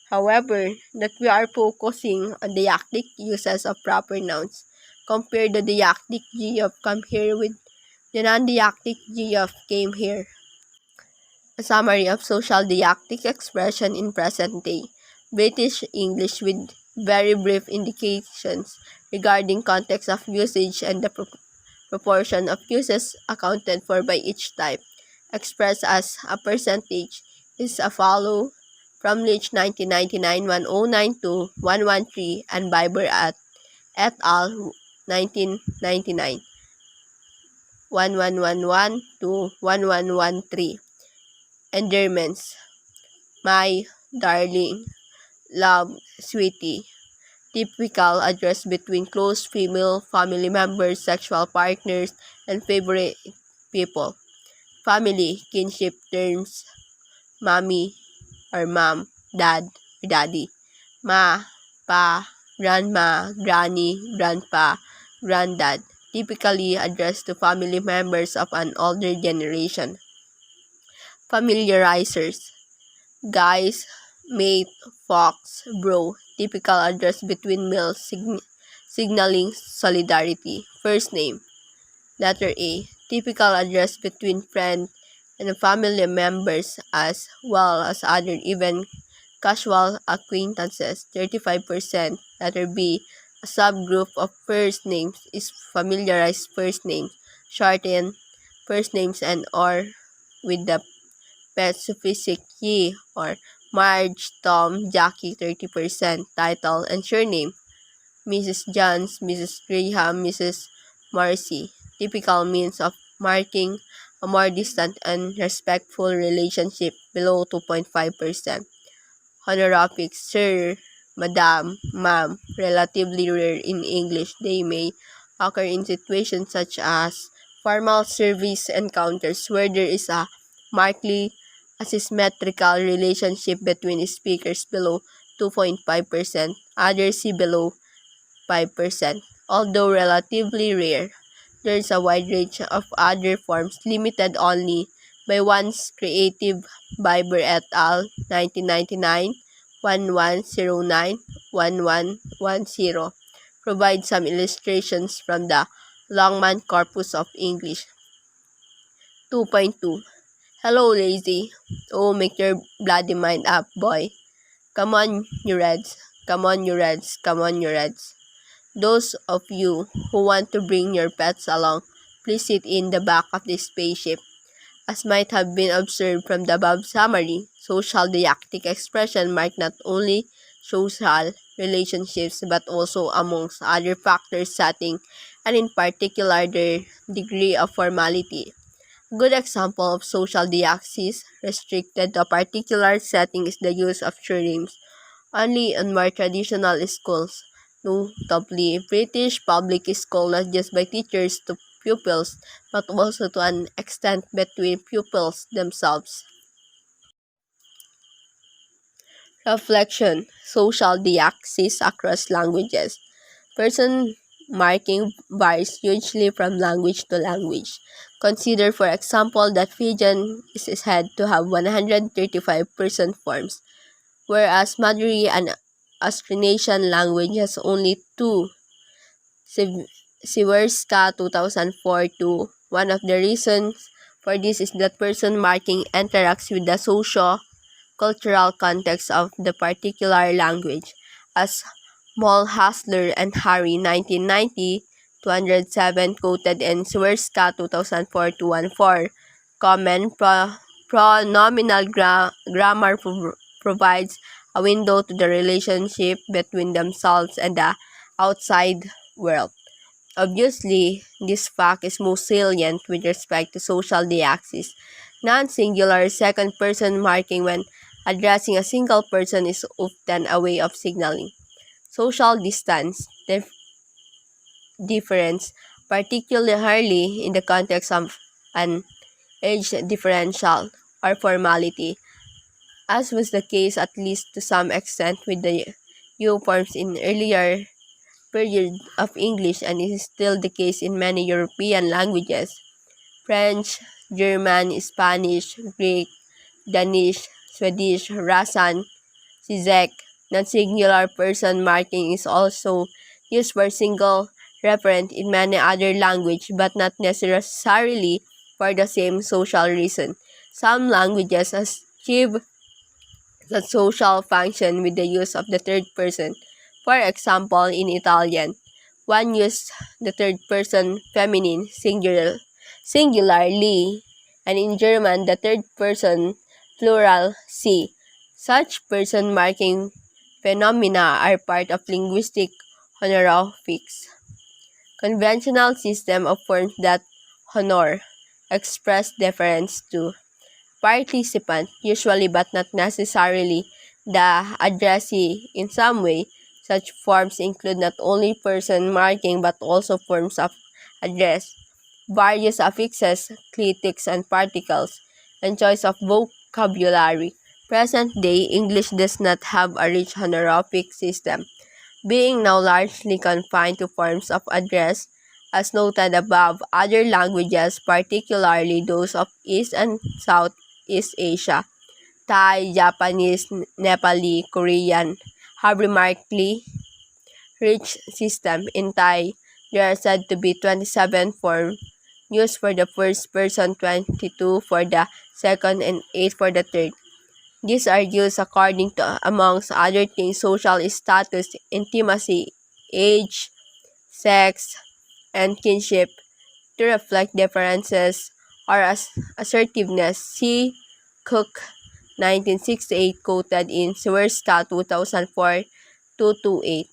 However, that we are focusing on the deictic uses of proper nouns. Compare the deictic G of come here with the non-deictic G of came here. A summary of social deictic expression in present day British English with very brief indications regarding context of usage and the proportion of uses accounted for by each type, expressed as a percentage, is a follow from Leach 1999 1092 113 and Biber et al. 1999 1111 to 1113. Endearments. My darling, love, sweetie. Typical address between close female family members, sexual partners, and favorite people. Family, kinship terms, mommy or mom, dad or daddy. Ma, pa, grandma, granny, grandpa, granddad. Typically addressed to family members of an older generation. Familiarizers. Guys, mate, fox, bro. Typical address between males signaling solidarity. First name. Letter A. Typical address between friend and family members as well as other even casual acquaintances. 35%. Letter B. A subgroup of first names is familiarized first names, shortened first names and or with the pet suffix ye or Marge, Tom, Jackie. 30%. Title and surname. Mrs. Johns, Mrs. Graham, Mrs. Marcy. Typical means of marking a more distant and respectful relationship below 2.5%. Honorifics, sir, madam, ma'am, relatively rare in English. They may occur in situations such as formal service encounters where there is a markedly asymmetrical relationship between speakers below 2.5%, others see below 5%. Although relatively rare, there is a wide range of other forms limited only by one's creative Biber et al. 1999 1109 1110 provide some illustrations from the Longman Corpus of English. 2.2 Hello, lazy. Oh, make your bloody mind up, boy. Come on, you Reds. Come on, you Reds. Come on, you Reds. Those of you who want to bring your pets along, please sit in the back of this spaceship. As might have been observed from the above summary, social deictic expression mark not only social relationships but also amongst other factors setting and in particular their degree of formality. A good example of social deaxis restricted to a particular setting is the use of surnames only in more traditional schools, notably British public schools, not just by teachers to pupils, but also to an extent between pupils themselves. Reflection. Social deaxis across languages. Person marking varies hugely from language to language. Consider, for example, that Fijian is said to have 135 person forms, whereas Maduri, an Austronesian language, has only two. Siwerska 2004-2. One of the reasons for this is that person marking interacts with the socio-cultural context of the particular language, as Mulhasler and Harry 1990 207 quoted in Siwerska 2004-14. Common pronominal grammar provides a window to the relationship between themselves and the outside world. Obviously, this fact is most salient with respect to social deaxis. Non-singular second-person marking when addressing a single person is often a way of signaling social distance difference, particularly in the context of an age differential or formality, as was the case at least to some extent with the U forms in earlier period of English and is still the case in many European languages. French, German, Spanish, Greek, Danish, Swedish, Russian, Czech. Non-singular person marking is also used for single referent in many other languages but not necessarily for the same social reason. Some languages achieve the social function with the use of the third person. For example, in Italian, one uses the third person feminine singularly, and in German, the third person plural sie. Such person marking phenomena are part of linguistic honorifics, conventional system of forms that honor, express deference to participant, usually but not necessarily the addressee. In some way, such forms include not only person marking but also forms of address, various affixes, clitics, and particles, and choice of vocabulary. Present-day English does not have a rich honorific system, being now largely confined to forms of address. As noted above, other languages, particularly those of East and Southeast Asia, Thai, Japanese, Nepali, Korean, have remarkably rich system. In Thai, there are said to be 27 forms used for the first person, 22 for the second, and 8 for the third. These are used according to, amongst other things, social status, intimacy, age, sex, and kinship to reflect differences or assertiveness. See Cook 1968 quoted in Swerska 2004 228.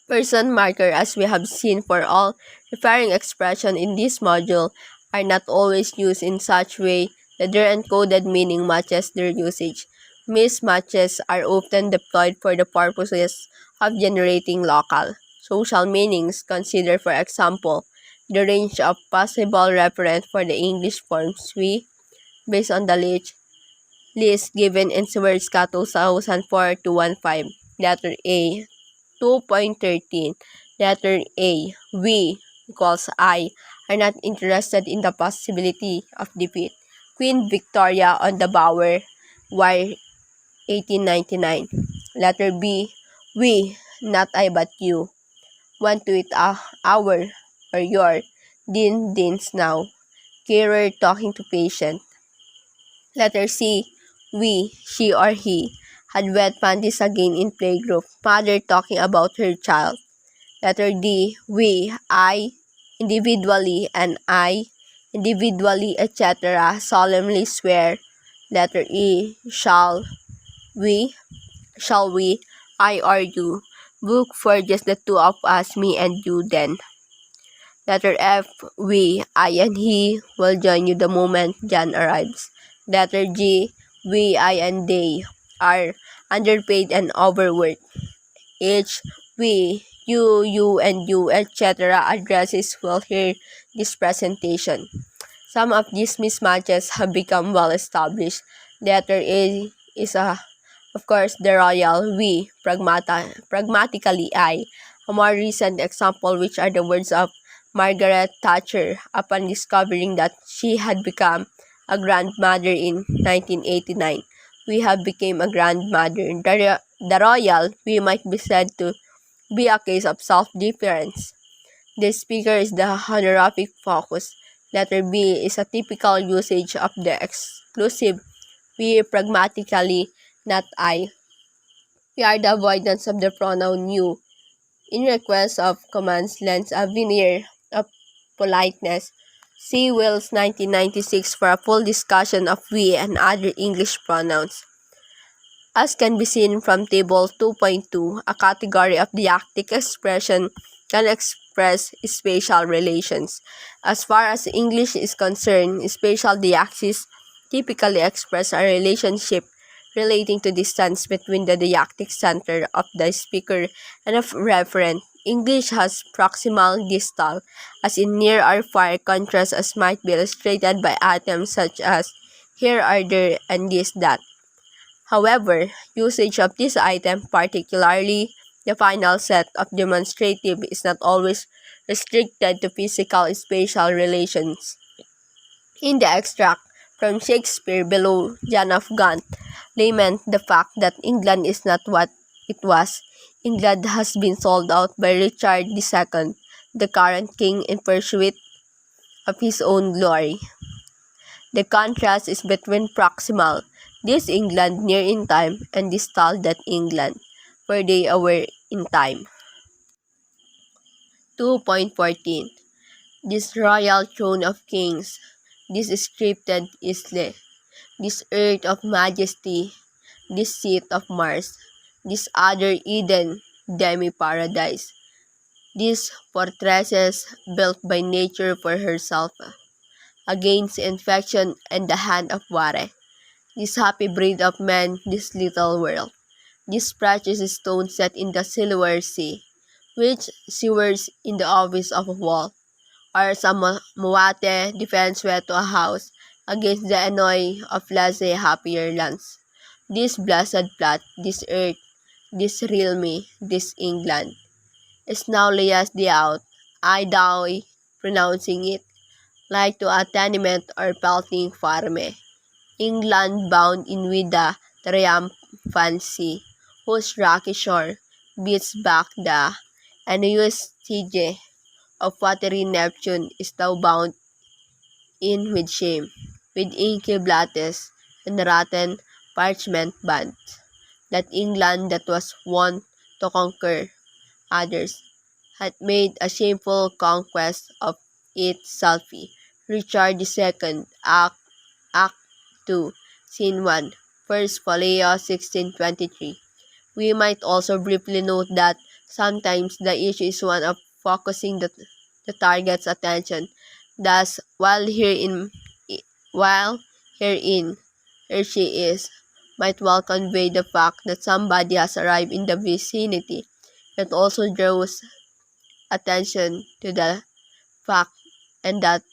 Person marker, as we have seen for all referring expression in this module, are not always used in such way that their encoded meaning matches their usage. Mismatches are often deployed for the purposes of generating local, social meanings. Consider, for example, the range of possible referent for the English forms we, based on the list given in Swerska 2004 to 15. Letter A, 2.13. Letter A. We equals I are not interested in the possibility of defeat. Queen Victoria on the Bower War 1899. Letter B. We, not I but you, want to eat our or your dins now. Carer talking to patient. Letter C. We, she or he, had wet panties again in playgroup. Mother talking about her child. Letter D. We, I, individually, and I, individually, etc. solemnly swear. Letter E. We, shall we, I or you, book for just the two of us, me and you then. Letter F. We, I and he, will join you the moment John arrives. Letter G. We, I and they, are underpaid and overworked. H. We, you, and you, etc. addresses will hear this presentation. Some of these mismatches have become well established. Letter A is of course, the royal we, pragmatically I. A more recent example, which are the words of Margaret Thatcher upon discovering that she had become a grandmother in 1989. We have become a grandmother. The royal we might be said to be a case of self-difference. The speaker is the honorific focus. Letter B is a typical usage of the exclusive we, pragmatically, not I. We are the avoidance of the pronoun you. In request of commands lends a veneer of politeness. See Wills 1996 for a full discussion of we and other English pronouns. As can be seen from Table 2.2, a category of deictic expression can express spatial relations. As far as English is concerned, spatial deictics typically express a relationship relating to distance between the deictic center of the speaker and of referent. English has proximal distal, as in near or far, contrast as might be illustrated by items such as here are there and this that. However, usage of this item, particularly the final set of demonstrative, is not always restricted to physical spatial relations. In the extract from Shakespeare below John of Gaunt, lament the fact that England is not what it was. England has been sold out by Richard II, the current king in pursuit of his own glory. The contrast is between proximal, this England near in time, and distal, that England, where they were in time. 2.14 This royal throne of kings, this scripted isle, this earth of majesty, this seat of Mars, this other Eden, demi-paradise, these fortresses built by nature for herself, against infection and the hand of Ware, this happy breed of man, this little world, this precious stone set in the silver sea, which sewers in the office of a wall, or some muwate defense way to a house against the annoy of laissez happier lands. This blessed plot, this earth, this realme, this England, is now layas the out, I die pronouncing it, like to a tenement or pelting farme. England bound in with the triumphant sea, whose rocky shore beats back the envious siege of watery Neptune is now bound in with shame, with inky blattes and rotten parchment bands, that England that was wont to conquer others had made a shameful conquest of itself. Richard II, Act 2, Scene 1, First Folio 1623. We might also briefly note that sometimes the issue is one of focusing the target's attention. Thus, while herein, here she is, might well convey the fact that somebody has arrived in the vicinity. It also draws attention to the fact and that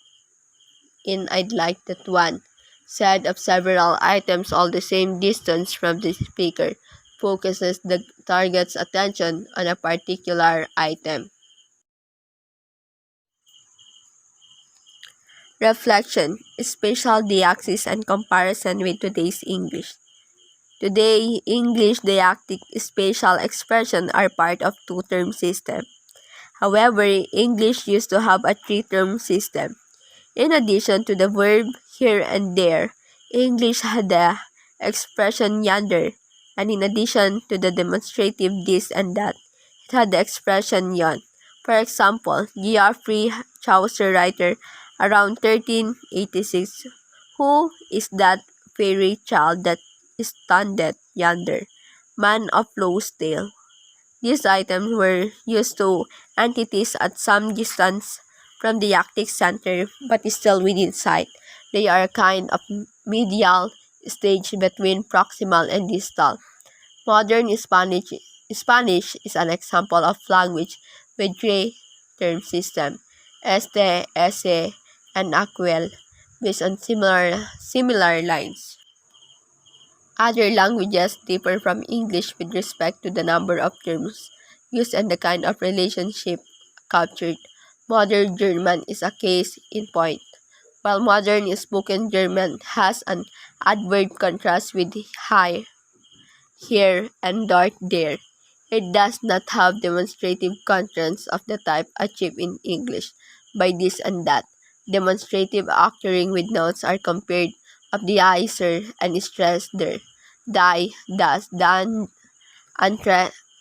in I'd like that one said of several items all the same distance from the speaker focuses the target's attention on a particular item. Reflection, spatial deaxis and comparison with today's English. Today, English deactic spatial expression are part of two-term system. However, English used to have a three-term system. In addition to the verb here and there, English had the expression yonder, and in addition to the demonstrative this and that, it had the expression yon. For example, Geoffrey Chaucer writer around 1386, who is that fairy child that standeth yonder, man of Low's tale. These items were used to entities at some distance from the actic center but still within sight. They are a kind of medial stage between proximal and distal. Modern Spanish is an example of language with three-term system, este, ese, and aquel, based on similar lines. Other languages differ from English with respect to the number of terms used and the kind of relationship captured. Modern German is a case in point. While modern spoken German has an adverb contrast with high here and dart there, it does not have demonstrative contrasts of the type achieved in English by this and that. Demonstrative occurring with nouns are compared of the icer and stressed there. Die, thus, done,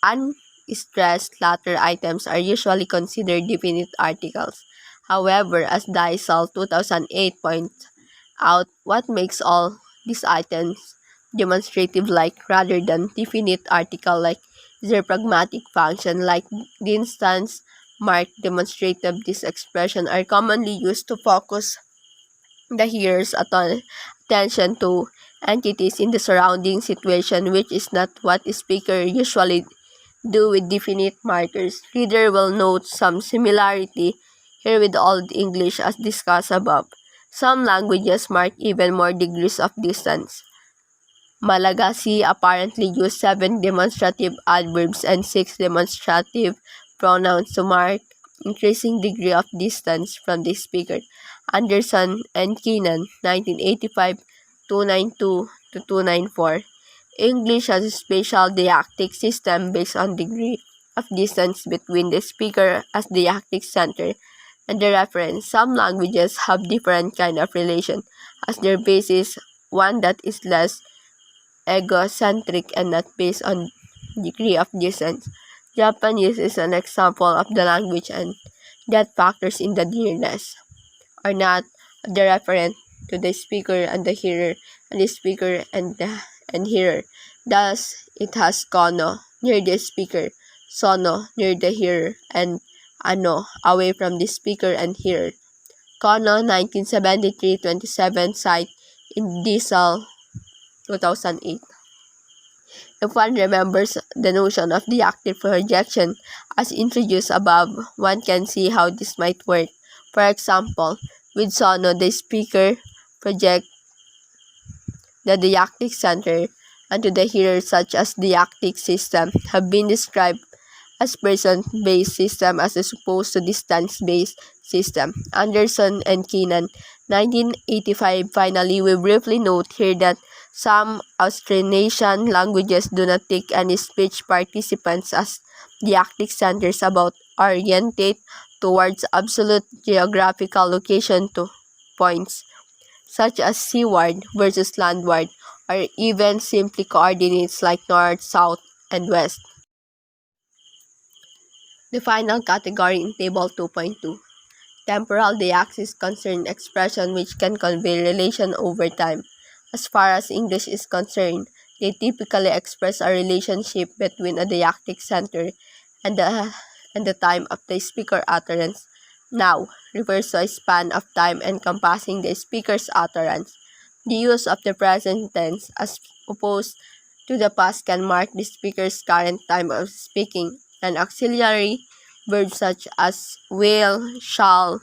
unstressed latter items are usually considered definite articles. However, as Diesel 2008 points out, what makes all these items demonstrative-like rather than definite article-like is their pragmatic function. Like the instance marked demonstrative, these expressions are commonly used to focus the hearer's attention to entities in the surrounding situation, which is not what the speaker usually do with definite markers. Reader will note some similarity here with Old English as discussed above. Some languages mark even more degrees of distance. Malagasy apparently used 7 demonstrative adverbs and 6 demonstrative pronouns to mark increasing degree of distance from the speaker. Anderson and Keenan, 1985, 292 to 294. English has a spatial deictic system based on degree of distance between the speaker as deictic center and the reference. Some languages have different kind of relation as their basis, one that is less egocentric and not based on degree of distance. Japanese is an example of the language and that factors in the nearness are not the referent to the speaker and the hearer and the speaker and hearer. Thus, it has kono near the speaker, sono near the hearer, and ano away from the speaker and hearer. Kono 1973-27 cite in Diesel 2008. If one remembers the notion of the active projection as introduced above, one can see how this might work. For example, with sono, the speaker projects the deictic center onto the hearer, such as deictic system have been described as person-based system as opposed to distance-based system. Anderson and Keenan, 1985. Finally, we briefly note here that some Austronesian languages do not take any speech participants as deictic centers about orientate towards absolute geographical location to points, such as seaward versus landward, or even simply coordinates like north, south, and west. The final category in Table 2.2. Temporal deaxis concern expression which can convey relation over time. As far as English is concerned, they typically express a relationship between a deictic center and the time of the speaker utterance. Now refers to a span of time encompassing the speaker's utterance. The use of the present tense as opposed to the past can mark the speaker's current time of speaking, and auxiliary verbs such as will, shall,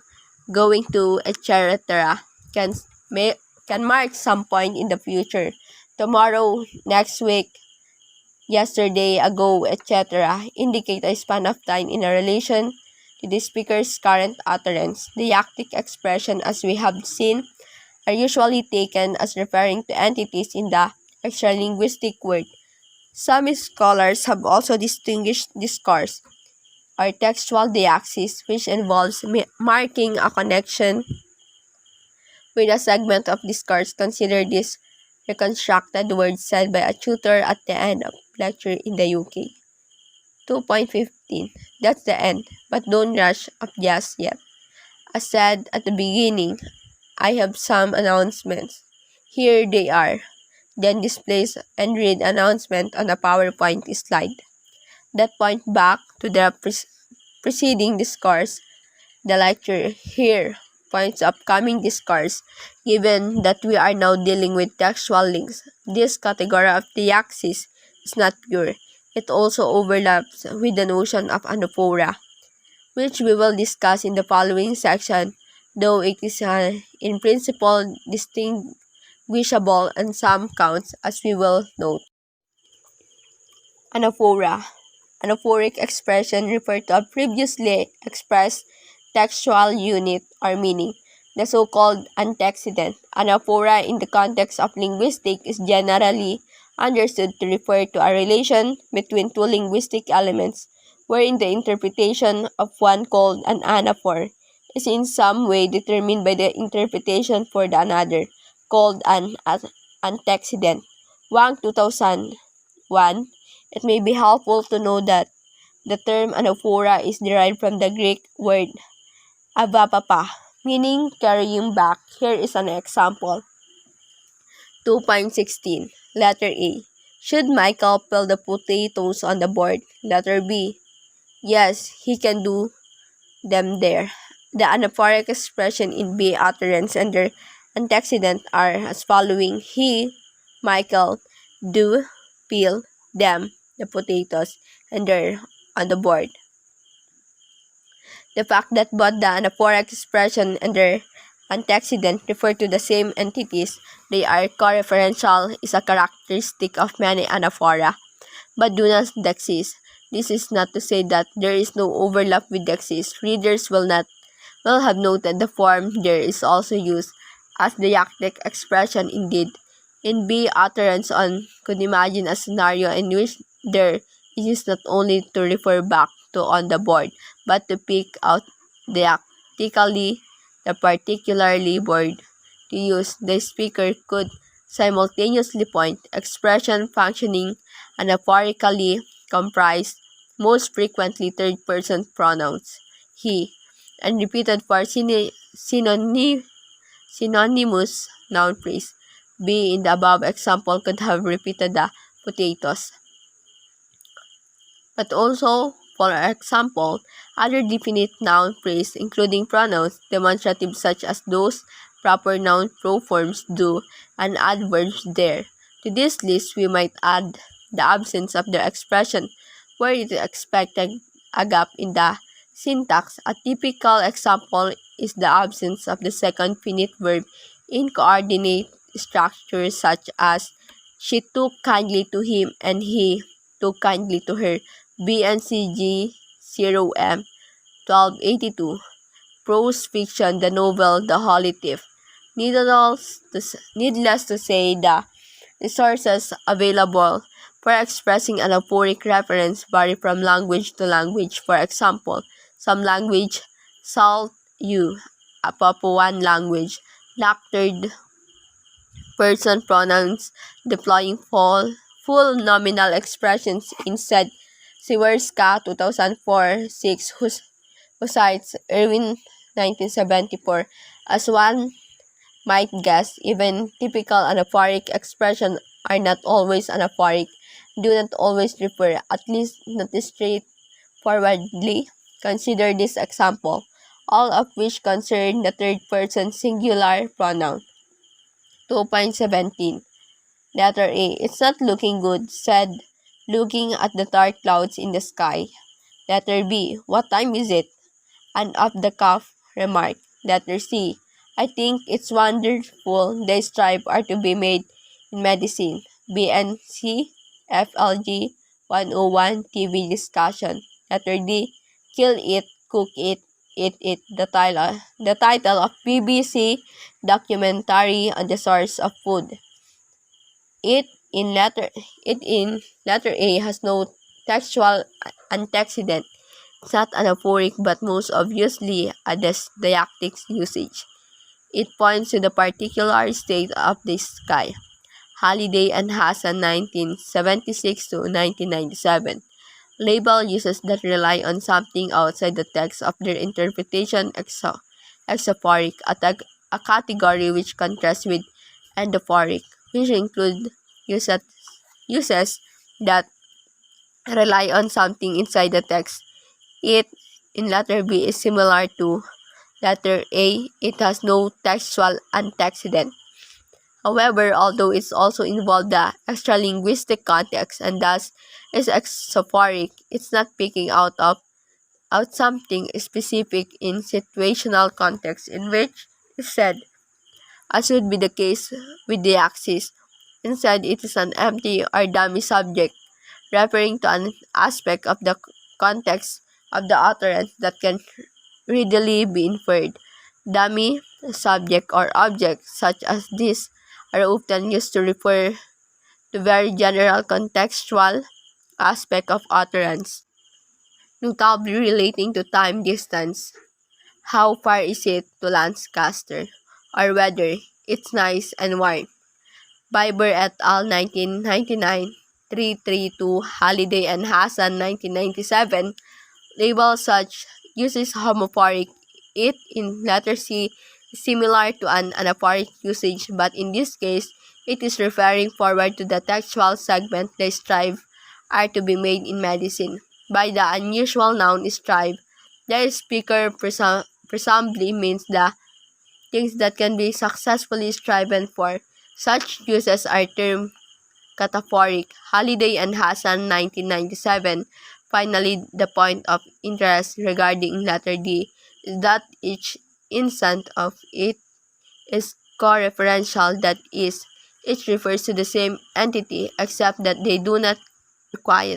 going to, etc. can can mark some point in the future. Tomorrow, next week, yesterday, ago, etc. indicate a span of time in a relation to the speaker's current utterance. The actic expression, as we have seen, are usually taken as referring to entities in the extralinguistic word. Some scholars have also distinguished discourse or textual deaxis, which involves marking a connection with a segment of discourse. Consider this reconstructed word said by a tutor at the end of lecture in the UK. 2.15. That's the end, but don't rush up just yet. As said at the beginning, I have some announcements. Here they are. Then displays and read announcement on a PowerPoint slide that point back to the preceding discourse. The lecture here points upcoming discourse. Given that we are now dealing with textual links, this category of the axis is not pure. It also overlaps with the notion of anaphora, which we will discuss in the following section, though it is in principle distinguishable on some counts, as we will note. Anaphora. Anaphoric expression refer to a previously expressed textual unit or meaning, the so-called antecedent. Anaphora in the context of linguistics is generally understood to refer to a relation between two linguistic elements, wherein the interpretation of one called an anaphor is in some way determined by the interpretation for the another, called an antecedent. Wang 2001. It may be helpful to know that the term anaphora is derived from the Greek word avapapa, meaning carrying back. Here is an example. 2.16. Letter A. Should Michael peel the potatoes on the board? Letter B. Yes, he can do them there. The anaphoric expression in B utterance and their antecedent are as following. He, Michael, do peel them, the potatoes, and they're on the board. The fact that both the anaphoric expression and their antecedent refer to the same entities, they are co-referential, is a characteristic of many anaphora, but do not dexis. This is not to say that there is no overlap with dexis. Readers will will have noted the form there is also used as didactic expression indeed. In B, utterance on could imagine a scenario in which there is used not only to refer back to on the board, but to pick out didactically the particularly word to use. The speaker could simultaneously point expression functioning anaphorically comprised most frequently third-person pronouns, he, and repeated for synonymous noun phrase. B in the above example could have repeated the potatoes. But also, for example, other definite noun phrase including pronouns demonstrative such as those, proper noun proforms do, and adverbs there. To this list, we might add the absence of the expression where it is expected a gap in the syntax. A typical example is the absence of the second finite verb in coordinate structures such as she took kindly to him and he took kindly to her. BNCG 0M 1282. Prose fiction, the novel The Holy Thief. Needless to say, the resources available for expressing anaphoric reference vary from language to language. For example, some language, salt you, a Papuan language, lack third-person pronouns, deploying full nominal expressions instead. Siwerska 2004-6 who cites Irwin 1974 as one might guess, even typical anaphoric expressions are not always anaphoric, do not always refer, at least not straightforwardly. Consider this example, all of which concern the third-person singular pronoun. 2.17. Letter A. It's not looking good, said, looking at the dark clouds in the sky. Letter B. What time is it? An off-the-cuff remark. Letter C. I think it's wonderful these stripe are to be made in medicine. B and C. FLG 101 TV discussion. Letter D. Kill it, cook it, eat it. The title of BBC documentary on the source of food. It in letter A has no textual antecedent. It's not anaphoric but most obviously a didactic usage. It points to the particular state of the sky. Halliday and Hassan 1976 to 1997. Label uses that rely on something outside the text of their interpretation exophoric, a category which contrasts with endophoric, which include uses, uses that rely on something inside the text. It in letter B is similar to letter A. It has no textual antecedent. However, although it's also involved the extralinguistic context and thus is exophoric, it's not picking out something specific in situational context in which is said, as would be the case with the axis. Instead, it is an empty or dummy subject, referring to an aspect of the context of the utterance that can readily be inferred. Dummy, subject, or object such as this are often used to refer to very general contextual aspect of utterance, notably relating to time, distance, how far is it to Lancaster, or whether it's nice and warm. Biber et al. 1999, 332, Halliday and Hassan 1997, label such uses homophoric. It in letter C is similar to an anaphoric usage, but in this case, it is referring forward to the textual segment the strive are to be made in medicine. By the unusual noun strive, the speaker presumably means the things that can be successfully striven for. Such uses are termed cataphoric. Halliday and Hassan 1997. Finally, the point of interest regarding letter D is that each instant of it is co-referential, that is, each refers to the same entity except that they do not require.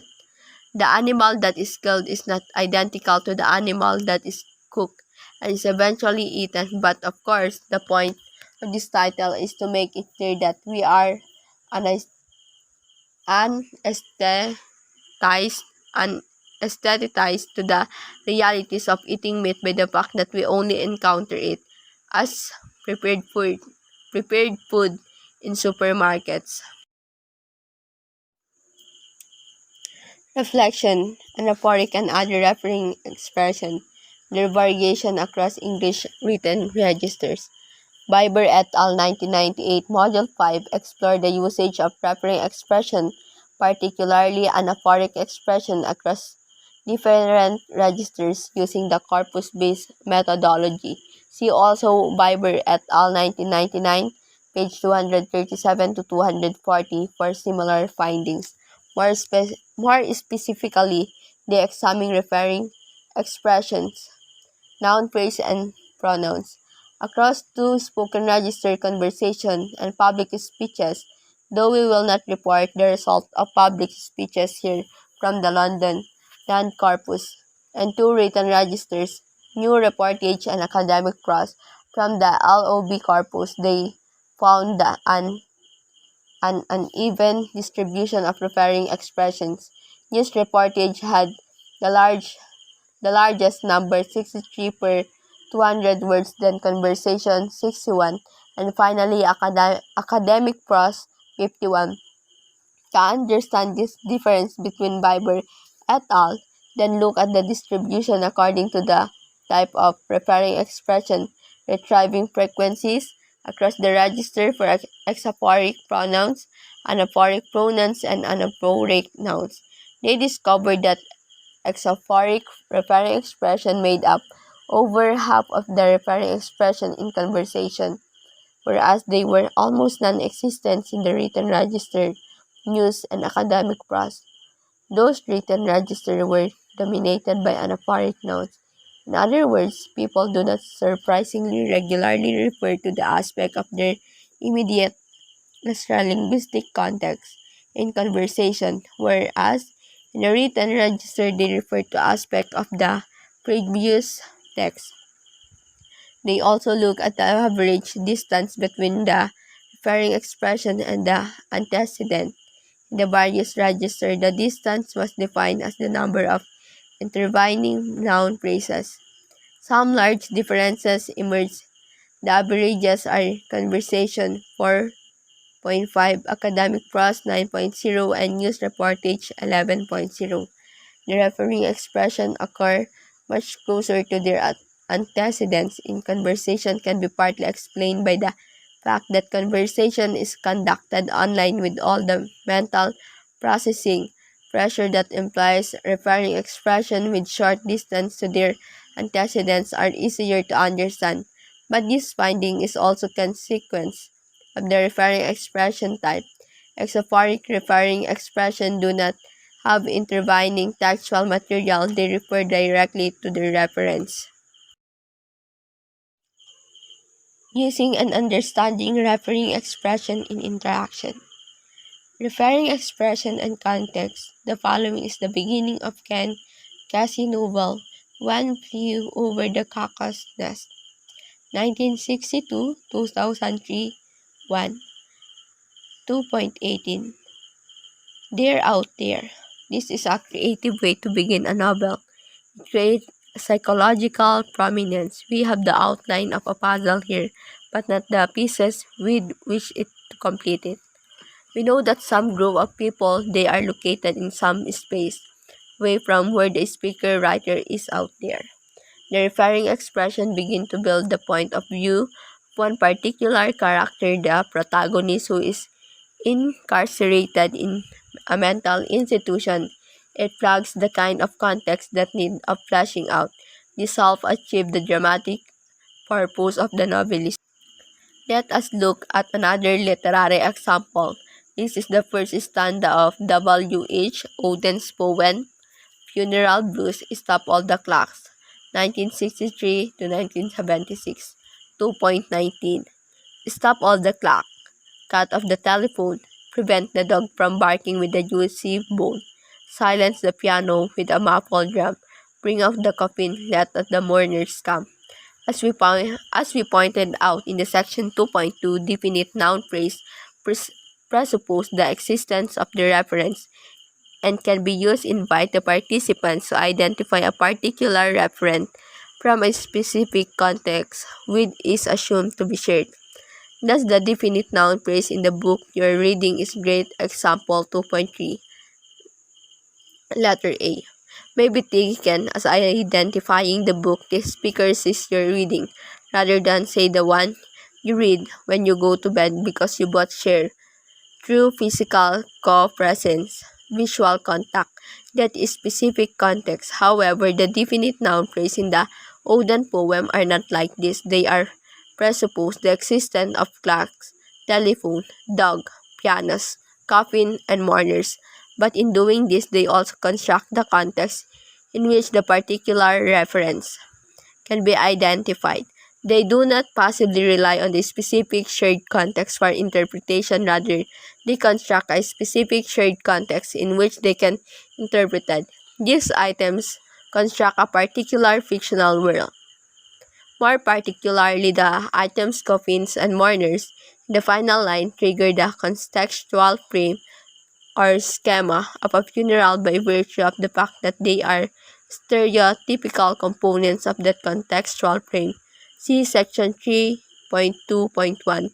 The animal that is killed is not identical to the animal that is cooked, and is eventually eaten. But of course, the point of this title is to make it clear that we are anesthetized and aestheticized to the realities of eating meat by the fact that we only encounter it as prepared food, prepared food in supermarkets. Reflection, anaphoric and other referring expression, their variation across English written registers. Biber et al. 1998, Module 5 explored the usage of referring expression, particularly anaphoric expression, across different registers using the corpus-based methodology. See also Biber et al. 1999, page 237 to 240 for similar findings. More specifically, they examine referring expressions, noun phrase, and pronouns across two spoken register conversation and public speeches, though we will not report the result of public speeches here from the London Land Corpus, and two written registers, new reportage and academic prose from the LOB corpus. They found an uneven distribution of referring expressions. News reportage had the largest number, 63 per 200 words, then conversation, 61, and finally academic prose, 51. To understand this difference between Biber et al., then look at the distribution according to the type of referring expression, retrieving frequencies across the register for exaphoric pronouns, anaphoric pronouns, and anaphoric nouns. They discovered that exaphoric referring expression made up over half of the referring expression in conversation, whereas they were almost non-existent in the written register, news, and academic prose. Those written registers were dominated by anaphoric nouns. In other words, people do not surprisingly regularly refer to the aspect of their immediate extralinguistic context in conversation, whereas in a written register they refer to aspects of the previous text. They also look at the average distance between the referring expression and the antecedent. In the various registers, the distance was defined as the number of intervening noun phrases. Some large differences emerge. The averages are conversation 4.5, academic prose 9.0, and news reportage 11.0. The referring expression occur much closer to their antecedents in conversation can be partly explained by the fact that conversation is conducted online with all the mental processing pressure that implies referring expression with short distance to their antecedents are easier to understand. But this finding is also consequence of the referring expression type. Exaphoric referring expression do not have intervening textual material, they refer directly to the reference. Using and understanding referring expression in interaction. Referring expression and context. The following is the beginning of Ken Kesey novel, One Flew Over the Cuckoo's Nest, 1962, 2003, 1, 2.18. They're out there. This is a creative way to begin a novel. Create psychological prominence. We have the outline of a puzzle here, but not the pieces with which it to complete it. We know that some group of people, they are located in some space, away from where the speaker writer is out there. The referring expression begin to build the point of view of one particular character, the protagonist who is incarcerated in a mental institution. It flags the kind of context that need of fleshing out. This help achieve the dramatic purpose of the novelist. Let us look at another literary example. This is the first stanza of W. H. Auden's poem, Funeral Blues, Stop All the Clocks, 1963 to 1976. 2.19. Stop all the clock. Cut off the telephone. Prevent the dog from barking with a juicy bone. Silence the piano with a muffled drum. Bring out the coffin. Let the mourners come. As we pointed out in the section 2.2, definite noun phrase pres- presuppose the existence of the reference and can be used to invite the participants to identify a particular referent from a specific context which is assumed to be shared. Thus, the definite noun phrase in the book you're reading is great example 2.3, letter A. May be taken as identifying the book the speaker says you're reading, rather than say the one you read when you go to bed because you both share through physical co-presence, visual contact, that is specific context. However, the definite noun phrase in the Oden poem are not like this. They are presuppose the existence of clocks, telephone, dog, pianos, coffin, and mourners. But in doing this, they also construct the context in which the particular reference can be identified. They do not passively rely on the specific shared context for interpretation, rather, they construct a specific shared context in which they can interpret it. These items construct a particular fictional world. More particularly, the items, coffins, and mourners in the final line trigger the contextual frame or schema of a funeral by virtue of the fact that they are stereotypical components of that contextual frame. See section 3.2.1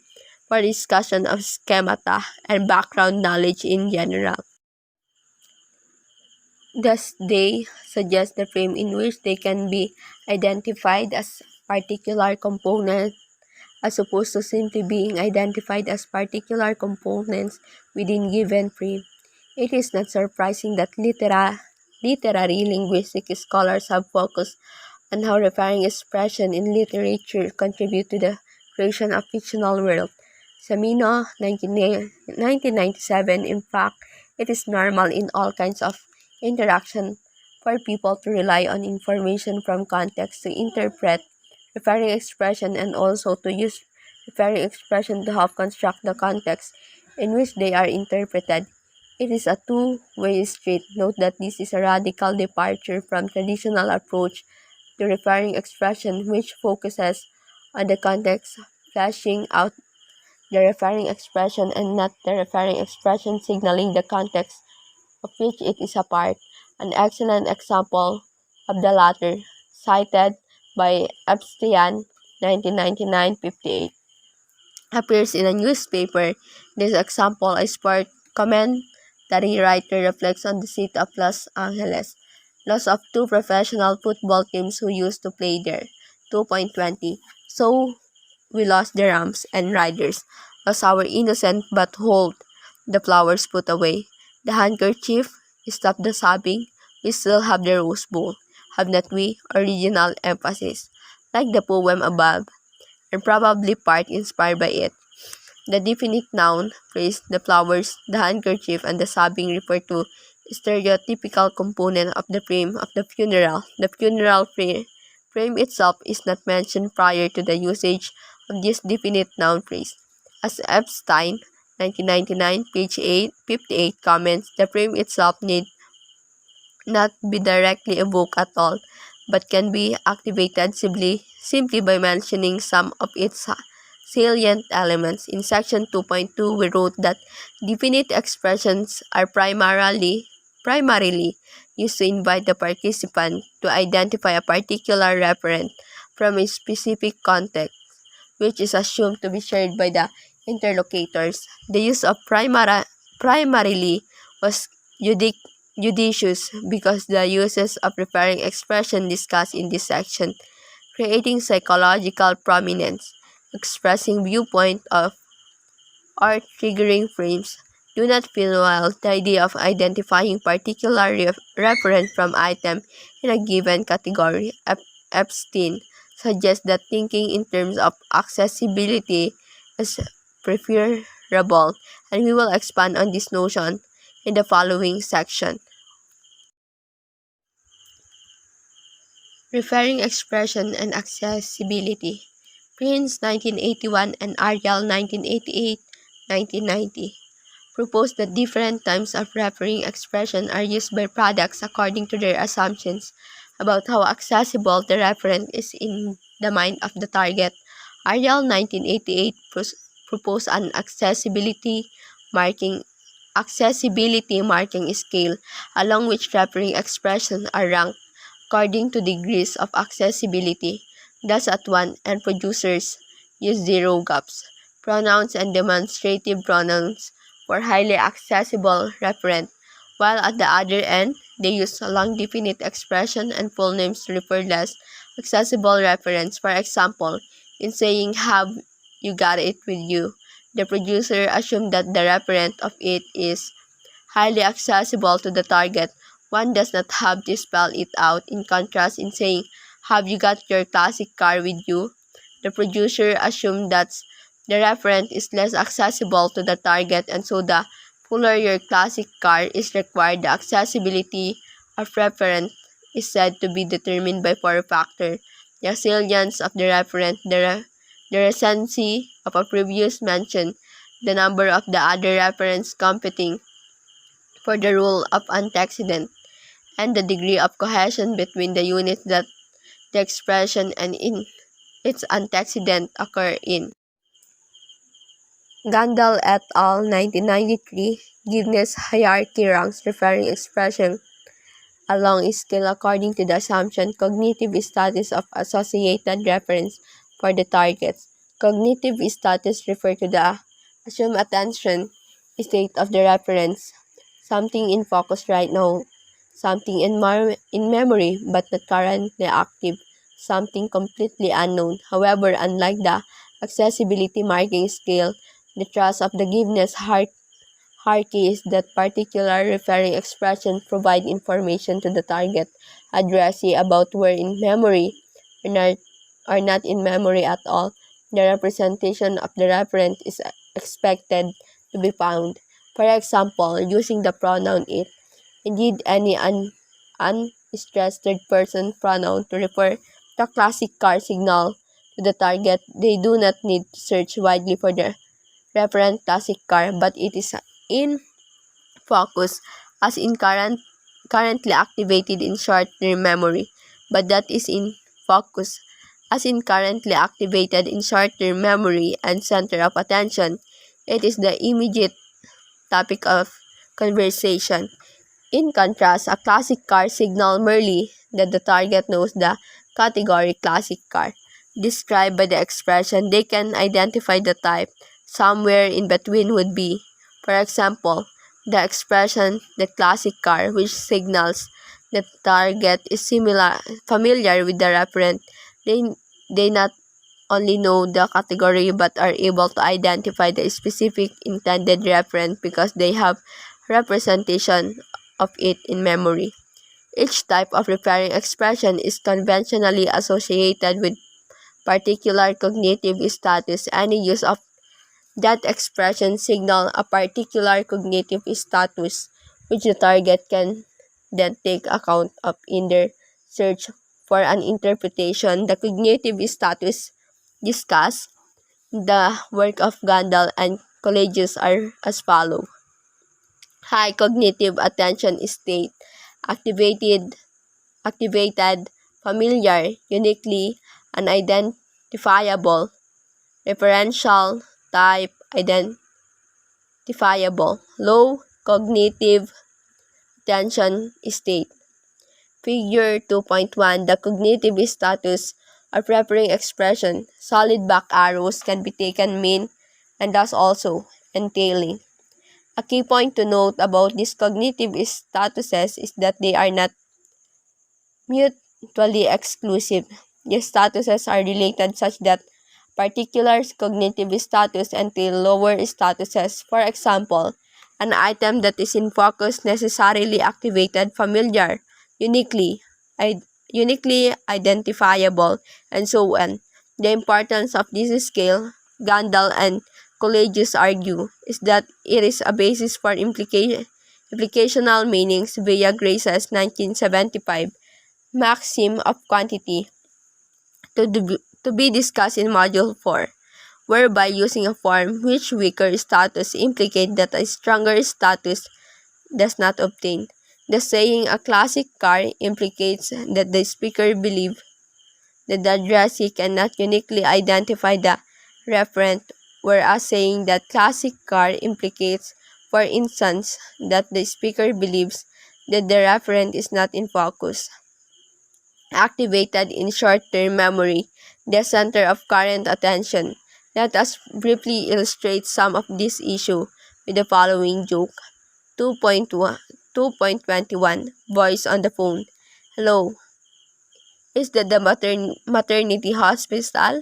for discussion of schemata and background knowledge in general. Thus, they suggest the frame in which they can be identified as particular component as opposed to simply being identified as particular components within given frame. It is not surprising that literary linguistic scholars have focused on how referring expression in literature contribute to the creation of fictional world. Samino, 1997, in fact, it is normal in all kinds of interaction for people to rely on information from context to interpret referring expression and also to use referring expression to help construct the context in which they are interpreted. It is a two-way street. Note that this is a radical departure from traditional approach to referring expression which focuses on the context, fleshing out the referring expression and not the referring expression signaling the context of which it is a part. An excellent example of the latter, cited by Epstein, 1999-58, appears in a newspaper. This example, a sport commentary writer reflects on the city of Los Angeles. Loss of two professional football teams who used to play there. 2.20. So we lost the Rams and Riders. Lost our innocent but hold the flowers put away. The handkerchief stopped the sobbing. We still have the Rose Bowl. Have not we? Original emphasis. Like the poem above, and probably part inspired by it. The definite noun phrase, the flowers, the handkerchief, and the sobbing refer to stereotypical component of the frame of the funeral. The funeral frame itself is not mentioned prior to the usage of this definite noun phrase. As Epstein, 1999, page 58 comments, the frame itself need not be directly evoked at all, but can be activated simply by mentioning some of its salient elements. In section 2.2, we wrote that definite expressions are primarily used to invite the participant to identify a particular referent from a specific context, which is assumed to be shared by the interlocutors. The use of primarily was judicious because the uses of referring expression discussed in this section, creating psychological prominence, expressing viewpoint of or triggering frames, do not feel well. The idea of identifying particular referent from item in a given category, Epstein, suggests that thinking in terms of accessibility is preferable, and we will expand on this notion in the following section. Referring expression and accessibility. Prince 1981 and Ariel 1988-1990 proposed that different types of referring expression are used by products according to their assumptions about how accessible the referent is in the mind of the target. Ariel 1988 proposed an accessibility marking scale along which referring expressions are ranked according to degrees of accessibility. Thus at one end producers use zero gaps, pronouns and demonstrative pronouns for highly accessible referent, while at the other end they use long definite expression and full names to refer less accessible referents. For example, in saying have you got it with you, the producer assumes that the referent of it is highly accessible to the target. One does not have to spell it out. In contrast, in saying, have you got your classic car with you? The producer assumes that the referent is less accessible to the target, and so the fuller your classic car is required. The accessibility of referent is said to be determined by four factors: the salience of the referent, the recency of a previous mention, the number of the other referents competing for the role of antecedent, and the degree of cohesion between the units that the expression and in its antecedent occur in. Gandal et al. 1993 gives hierarchy ranks referring expression along a scale according to the assumption cognitive status of associated reference for the targets. Cognitive status refer to the assumed attention state of the reference, something in focus right now, something in memory but not currently active, something completely unknown. However, unlike the accessibility marking scale, the trust of the giveness hierarchy is that particular referring expression provide information to the target addressee about where in memory or not in memory at all. The representation of the referent is expected to be found. For example, using the pronoun it. Indeed, any unstressed third-person pronoun to refer the classic car signal to the target. They do not need to search widely for the referent classic car, but it is in focus as in currently activated in short-term memory, but that is in focus as in currently activated in short-term memory and center of attention. It is the immediate topic of conversation. In contrast, a classic car signal merely that the target knows the category classic car. Described by the expression, they can identify the type. Somewhere in between would be, for example, the expression the classic car, which signals the target is familiar with the referent. They, they not only know the category but are able to identify the specific intended referent because they have representation of it in memory. Each type of referring expression is conventionally associated with particular cognitive status. Any use of that expression signal a particular cognitive status which the target can then take account of in their search for an interpretation. The cognitive status discussed the work of Gandalf and colleagues are as follows. High cognitive attention state, activated, familiar, uniquely unidentifiable, referential, type, identifiable, low cognitive attention state. Figure 2.1, the cognitive status of referring expression. Solid back arrows can be taken mean and thus also entailing. A key point to note about these cognitive statuses is that they are not mutually exclusive. These statuses are related such that particular cognitive status entail lower statuses. For example, an item that is in focus necessarily activated familiar, uniquely, uniquely identifiable, and so on. The importance of this scale, Gandalf and colleagues argue, is that it is a basis for implicational meanings via Grace's 1975 maxim of quantity to be discussed in Module 4, whereby using a form which weaker status implicate that a stronger status does not obtain. The saying "a classic car" implicates that the speaker believes that the addressee cannot uniquely identify the referent, whereas saying that classic car implicates, for instance, that the speaker believes that the referent is not in focus, activated in short-term memory, the center of current attention. Let us briefly illustrate some of this issue with the following joke. 2.1 2.21 Voice on the phone. Hello, is that the maternity hospital?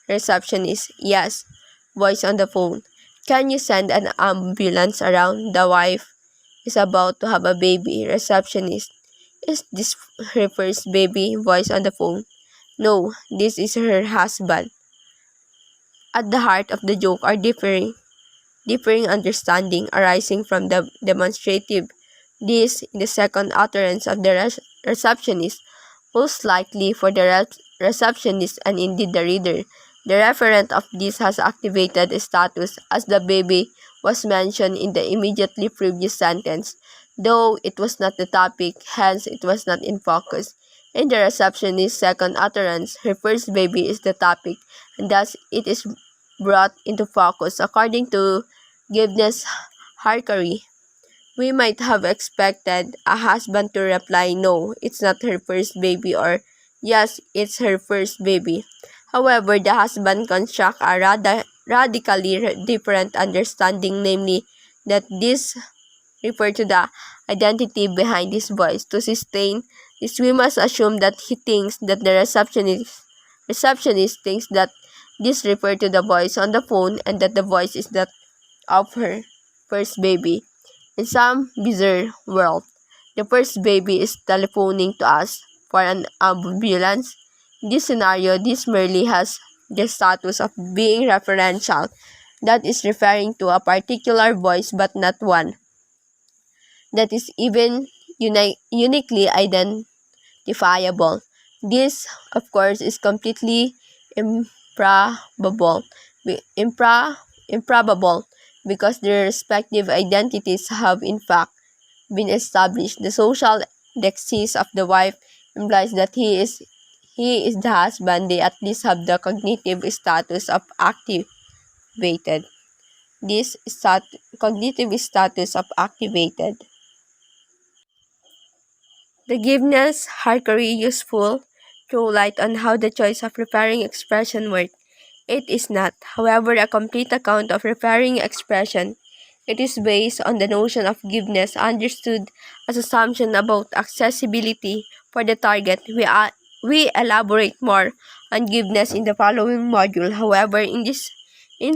Receptionist. Yes. Voice on the phone. Can you send an ambulance around? The wife is about to have a baby. Receptionist. Is this her first baby? Voice on the phone. No, this is her husband. At the heart of the joke are differing understanding arising from the demonstrative. This, in the second utterance of the receptionist, most likely for the receptionist and indeed the reader. The referent of this has activated status as the baby was mentioned in the immediately previous sentence, though it was not the topic, hence it was not in focus. In the receptionist's second utterance, her first baby is the topic, and thus it is brought into focus. According to Gibbons Harkari, we might have expected a husband to reply, "No, it's not her first baby," or "Yes, it's her first baby." However, the husband constructs a radically different understanding, namely that this refers to the identity behind his voice. To sustain this, we must assume that he thinks that the receptionist thinks that this refers to the voice on the phone and that the voice is that of her first baby. In some bizarre world, the first baby is telephoning to us for an ambulance. In this scenario, this merely has the status of being referential, that is referring to a particular voice but not one that is even uniquely identifiable. This, of course, is completely improbable, improbable because their respective identities have in fact been established. The social dexis of the wife implies that he is the husband. They at least have the cognitive status of activated. Cognitive status of activated. The Gibbons Harkari useful throw light on how the choice of referring expression works. It is not, however, a complete account of referring expression. It is based on the notion of giveness understood as assumption about accessibility for the target. We elaborate more on giveness in the following module. However, in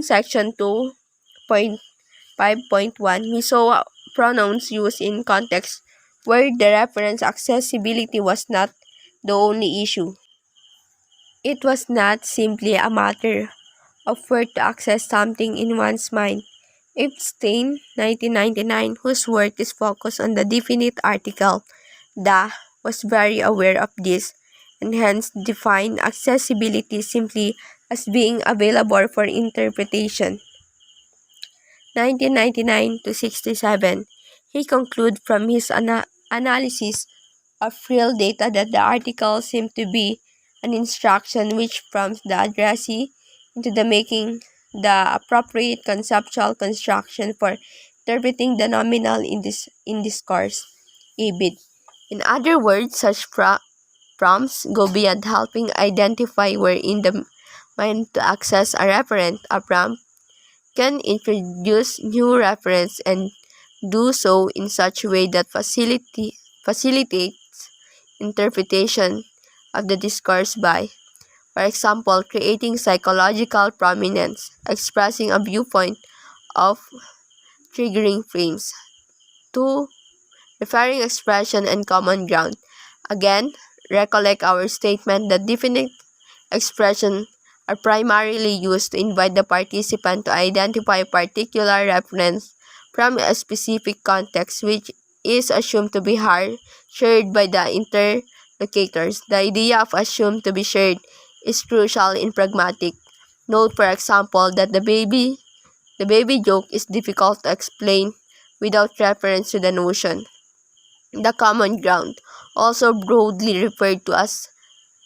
section 2.5.1, we saw pronouns used in context where the reference accessibility was not the only issue. It was not simply a matter of where to access something in one's mind. Epstein, 1999, whose work is focused on the definite article, "the," was very aware of this, and hence defined accessibility simply as being available for interpretation. 1999 to 67, he concluded from his analysis of real data that the article seemed to be an instruction which prompts the addressee into the making the appropriate conceptual construction for interpreting the nominal in discourse, EBID. In other words, such prompts go beyond helping identify where in the mind to access a referent. A prompt can introduce new reference and do so in such a way that facilitates interpretation of the discourse by, for example, creating psychological prominence, expressing a viewpoint of triggering frames. 2. Referring expression and common ground. Again, recollect our statement that definite expression are primarily used to invite the participant to identify a particular reference from a specific context which is assumed to be shared by the interlocutors. The idea of assumed to be shared is crucial in pragmatic. Note, for example, that the baby joke is difficult to explain without reference to the notion. The common ground, also broadly referred to as,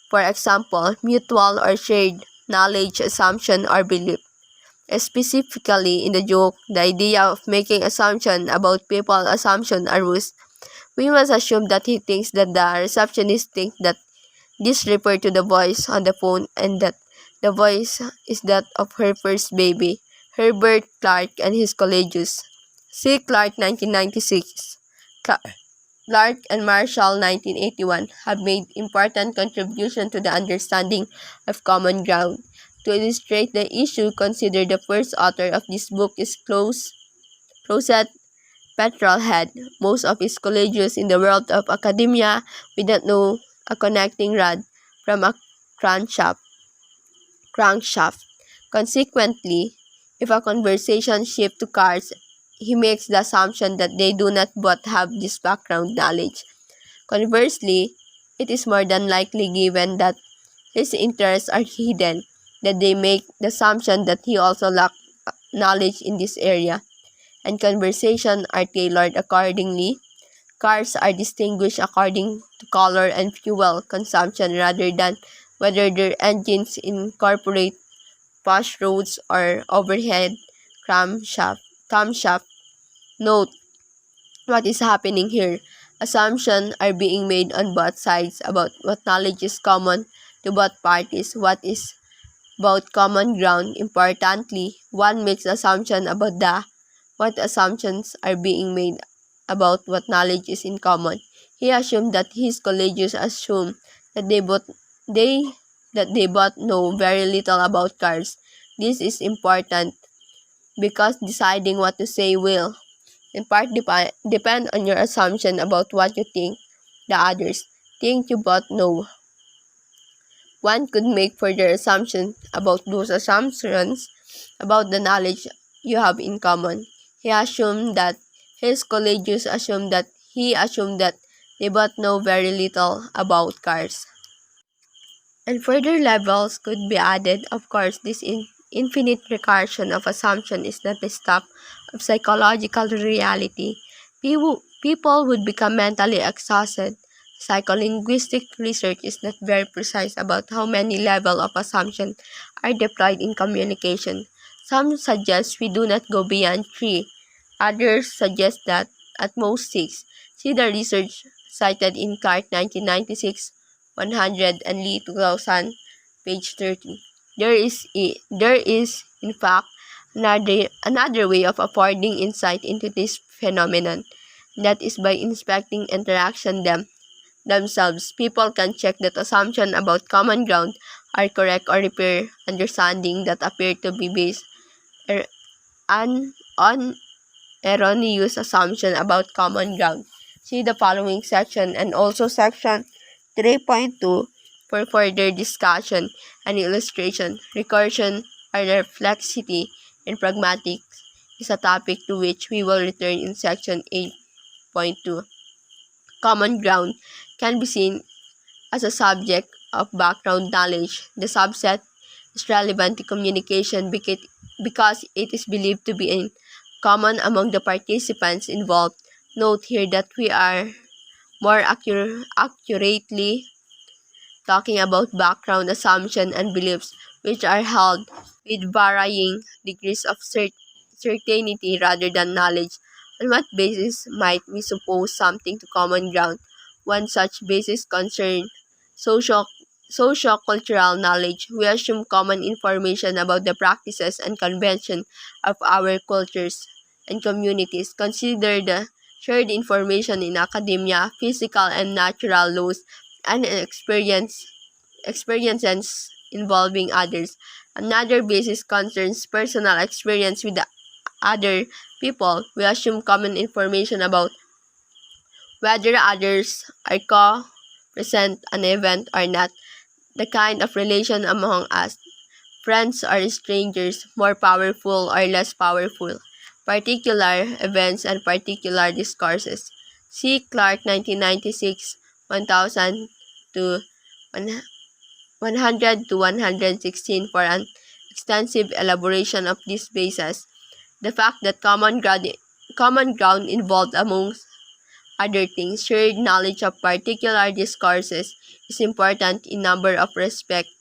for example, mutual or shared knowledge, assumption, or belief. Specifically, in the joke, the idea of making assumption about people's assumption arose. We must assume that he thinks that the receptionist thinks that this refers to the voice on the phone and that the voice is that of her first baby, Herbert Clark and his colleagues. C. Clark, 1996. Clark and Marshall, 1981, have made important contributions to the understanding of common ground. To illustrate the issue, consider the first author of this book is Closet Petrolhead. Most of his colleagues in the world of academia will not know a connecting rod from a crankshaft. crankshaft. Consequently, if a conversation shifts to cars, he makes the assumption that they do not both have this background knowledge. Conversely, it is more than likely, given that his interests are hidden, that they make the assumption that he also lacks knowledge in this area, and conversations are tailored accordingly. Cars are distinguished according to color and fuel consumption rather than whether their engines incorporate push rods or overhead camshaft. Note what is happening here. Assumptions are being made on both sides about what knowledge is common to both parties, what is about common ground. Importantly, one makes assumption about the what assumptions are being made about what knowledge is in common. He assumed that his colleagues assume that they they both know very little about cars. This is important because deciding what to say will, in part, depend on your assumption about what you think the others think you both know. One could make further assumptions about those assumptions about the knowledge you have in common. He assumed that his colleagues assumed that they both know very little about cars. And further levels could be added. Of course, this infinite recursion of assumption is not the stuff of psychological reality. People would become mentally exhausted. Psycholinguistic research is not very precise about how many levels of assumption are deployed in communication. Some suggest we do not go beyond 3. Others suggest that at most 6. See the research cited in Clark 1996 100 and Lee 2000, page 30. There is in fact another way of affording insight into this phenomenon. That is by inspecting interaction themselves. People can check that assumptions about common ground are correct or repair understanding that appear to be based on erroneous assumption about common ground. See the following section and also section 3.2 for further discussion and illustration. Recursion or reflexity in pragmatics is a topic to which we will return in section 8.2. Common ground can be seen as a subject of background knowledge. The subset is relevant to communication because it is believed to be in common among the participants involved. Note here that we are more accurately talking about background assumptions and beliefs which are held with varying degrees of certainty rather than knowledge. On what basis might we suppose something to common ground? One such basis concerns social socio-cultural knowledge. We assume common information about the practices and convention of our cultures and communities. Consider the shared information in academia, physical and natural laws, and experiences involving others. Another basis concerns personal experience with the other people. We assume common information about whether others are co-present an event or not, the kind of relation among us, friends or strangers, more powerful or less powerful, particular events and particular discourses. See Clark 1996, 1000 to 100 to 116 for an extensive elaboration of these bases. The fact that Common ground involved, among other things, shared knowledge of particular discourses is important in number of respects.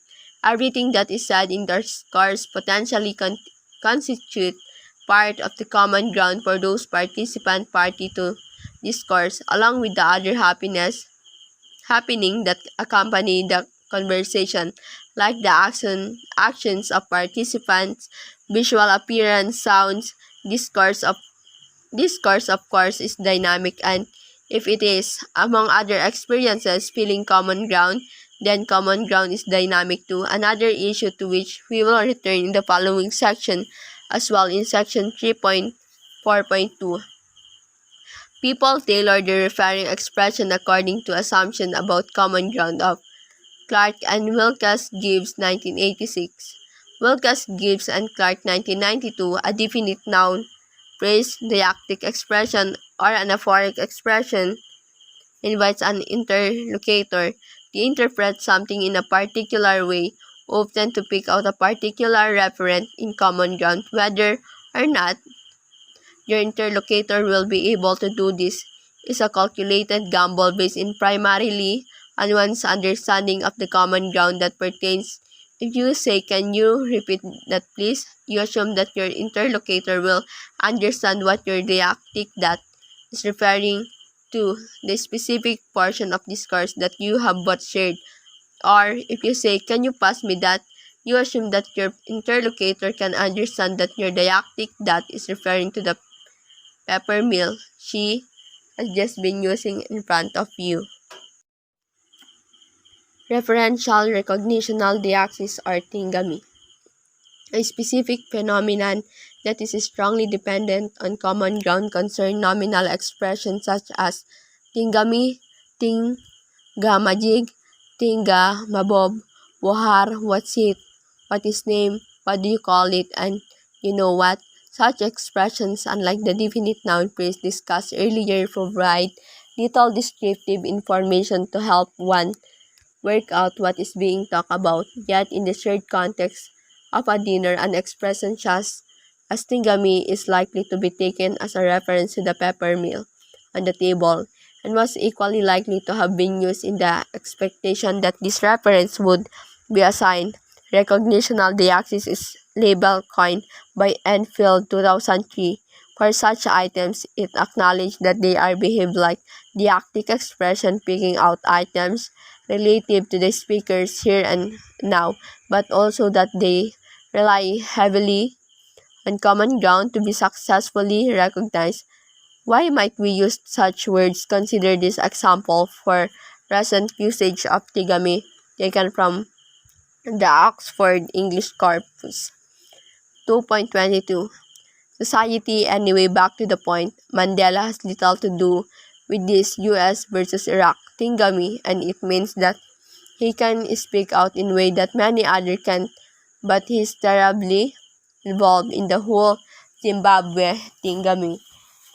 Everything that is said in the discourse potentially constitute part of the common ground for those participant party to discourse, along with the other happening that accompany the conversation, like the actions of participants, visual appearance, sounds. Discourse of course is dynamic, and if it is, among other experiences, feeling common ground, then common ground is dynamic too. Another issue to which we will return in the following section as well in section 3.4.2. People tailor their referring expression according to assumption about common ground of Clark and Wilkes Gibbs 1986. Wilkes Gibbs and Clark 1992, a definite noun, phrase, deictic expression, or anaphoric expression invites an interlocutor to interpret something in a particular way, often to pick out a particular referent in common ground, whether or not your interlocutor will be able to do this is a calculated gamble based in primarily on one's understanding of the common ground that pertains. If you say, "Can you repeat that please?" you assume that your interlocutor will understand what your deictic that is referring to, the specific portion of discourse that you have both shared. Or if you say, "Can you pass me that?" you assume that your interlocutor can understand that your deictic that is referring to the pepper mill she has just been using in front of you. Referential recognitional deaxis or tingami, a specific phenomenon that is strongly dependent on common ground concern nominal expressions such as tingami, tingamajig, tinga, mabob, wahar, what's it, what is name, what do you call it, and you know what. Such expressions, unlike the definite noun phrase discussed earlier, provide little descriptive information to help one work out what is being talked about. Yet, in the shared context of a dinner, an expression such as tingami is likely to be taken as a reference to the pepper mill on the table, and was equally likely to have been used in the expectation that this reference would be assigned. Recognitional deaxis is label coined by Enfield 2003. For such items, it acknowledged that they are behaved like deictic expression, picking out items relative to the speakers here and now, but also that they rely heavily on common ground to be successfully recognized. Why might we use such words? Consider this example for recent usage of tigami taken from the Oxford English Corpus. 2.22. Society. Anyway, back to the point. Mandela has little to do with this US versus Iraq tingami, and it means that he can speak out in a way that many others can't, but he's terribly involved in the whole Zimbabwe tingami,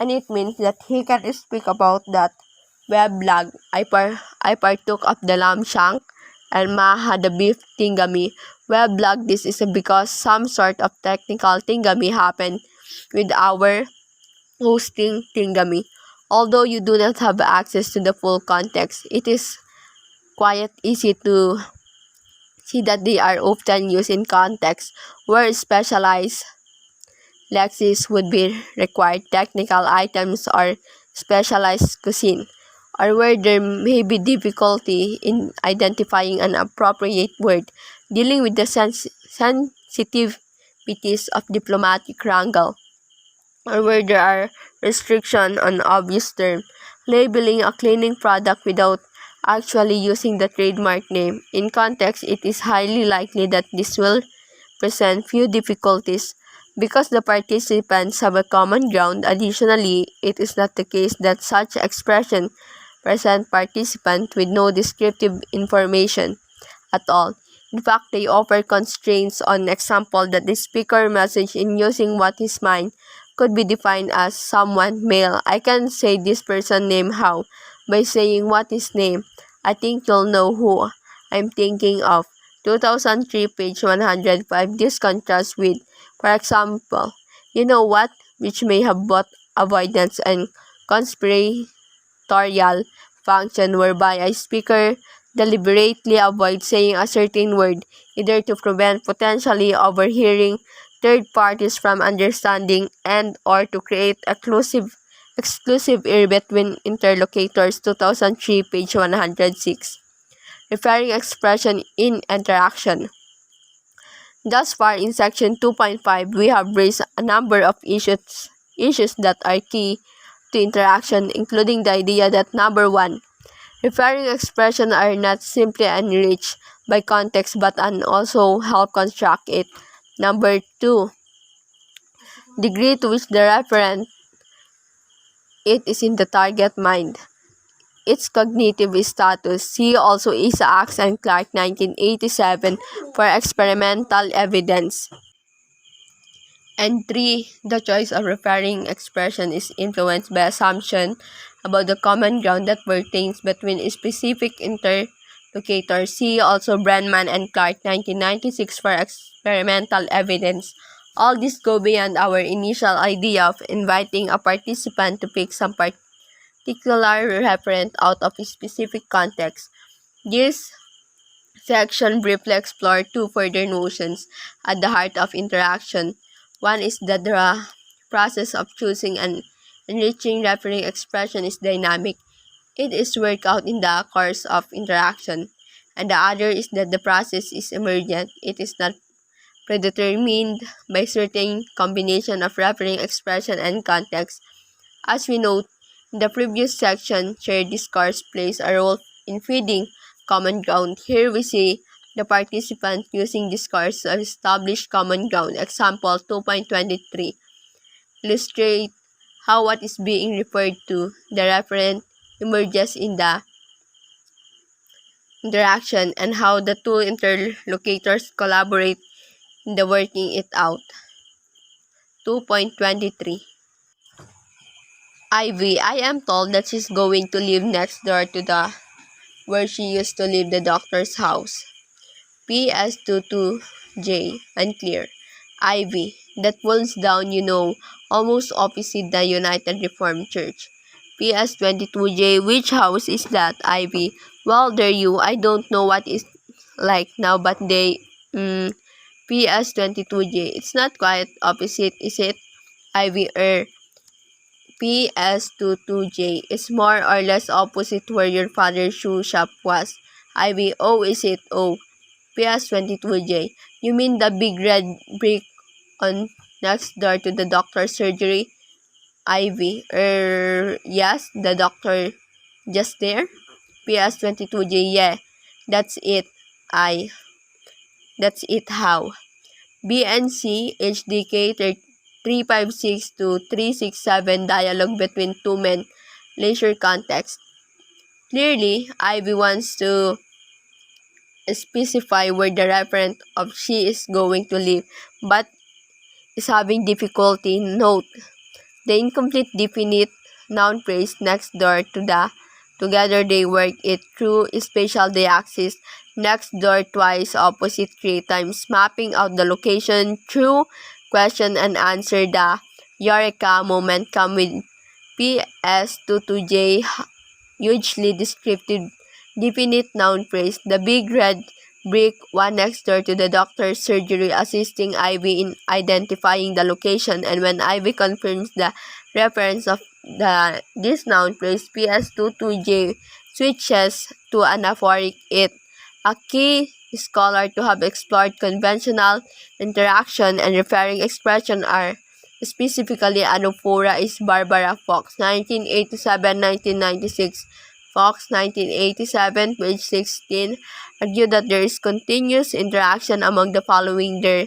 and it means that he can speak about that weblog. I partook of the lamb shank and Ma had the beef tingami weblog. This is because some sort of technical tingami happened with our hosting tingami. Although you do not have access to the full context, it is quite easy to see that they are often used in contexts where specialized lexis would be required, technical items or specialized cuisine, or where there may be difficulty in identifying an appropriate word, dealing with the sensitivities of diplomatic wrangle, or where there are restrictions on obvious term, labeling a cleaning product without actually using the trademark name. In context, it is highly likely that this will present few difficulties because the participants have a common ground. Additionally, it is not the case that such expression present participants with no descriptive information at all. In fact, they offer constraints. On example, that the speaker message in using what is mine could be defined as someone male. I can say this person name how by saying what is name. I think you'll know who I'm thinking of. 2003, page 105. This contrasts with, for example, you know what, which may have both avoidance and conspiratorial function whereby a speaker deliberately avoids saying a certain word, either to prevent potentially overhearing third parties from understanding and or to create exclusive air between interlocutors. 2003, page 106. Referring expression in interaction. Thus far in section 2.5, we have raised a number of issues that are key to interaction, including the idea that number 1, referring expressions are not simply enriched by context but can also help construct it. Number 2, degree to which the referent it is in the target mind. Its cognitive status. See also Isaacs and Clark 1987 for experimental evidence. And 3, the choice of referring expression is influenced by assumption about the common ground that pertains between specific interlocutors. See also Brenman and Clark 1996 for experimental evidence. All this go beyond our initial idea of inviting a participant to pick some particular referent out of a specific context. This section briefly explores two further notions at the heart of interaction. One is that the process of choosing and enriching referring expression is dynamic. It is worked out in the course of interaction. And the other is that the process is emergent. It is not predetermined by certain combination of referring expression and context. As we note in the previous section, shared discourse plays a role in feeding common ground. Here we see the participant using discourse to establish common ground. Example 2.23 illustrate how what is being referred to, the referent, emerges in the interaction and how the two interlocutors collaborate in the working it out. 2.23 Ivy, I am told that she's going to live next door to the where she used to live, the doctor's house. PS22J, unclear. Ivy, that pulls down, almost opposite the United Reformed Church. PS22J, which house is that, Ivy? Well, there you, I don't know what it's like now, but PS22J, it's not quite opposite, is it? Ivy, PS22J is more or less opposite where your father's shoe shop was. Ivy, oh, is it? Oh, PS22J. You mean the big red brick on next door to the doctor's surgery? Ivy, yes, the doctor just there? PS22J, yeah, that's it. That's it how? BNC HDK 356 to 367 dialogue between two men, leisure context. Clearly, Ivy wants to specify where the referent of she is going to live, but is having difficulty. Note, the incomplete definite noun phrase next door to the together they work it through spatial diaxis next door twice opposite 3 times mapping out the location through question and answer. The eureka moment come with PS22J hugely descriptive definite noun phrase. The big red brick one next door to the doctor's surgery assisting Ivy in identifying the location, and when Ivy confirms the reference of this noun phrase, PS22J switches to anaphoric it. A key scholar to have explored conventional interaction and referring expression are specifically anaphora is Barbara Fox, 1987-1996. Fox, 1987, page 16, argued that there is continuous interaction among the following their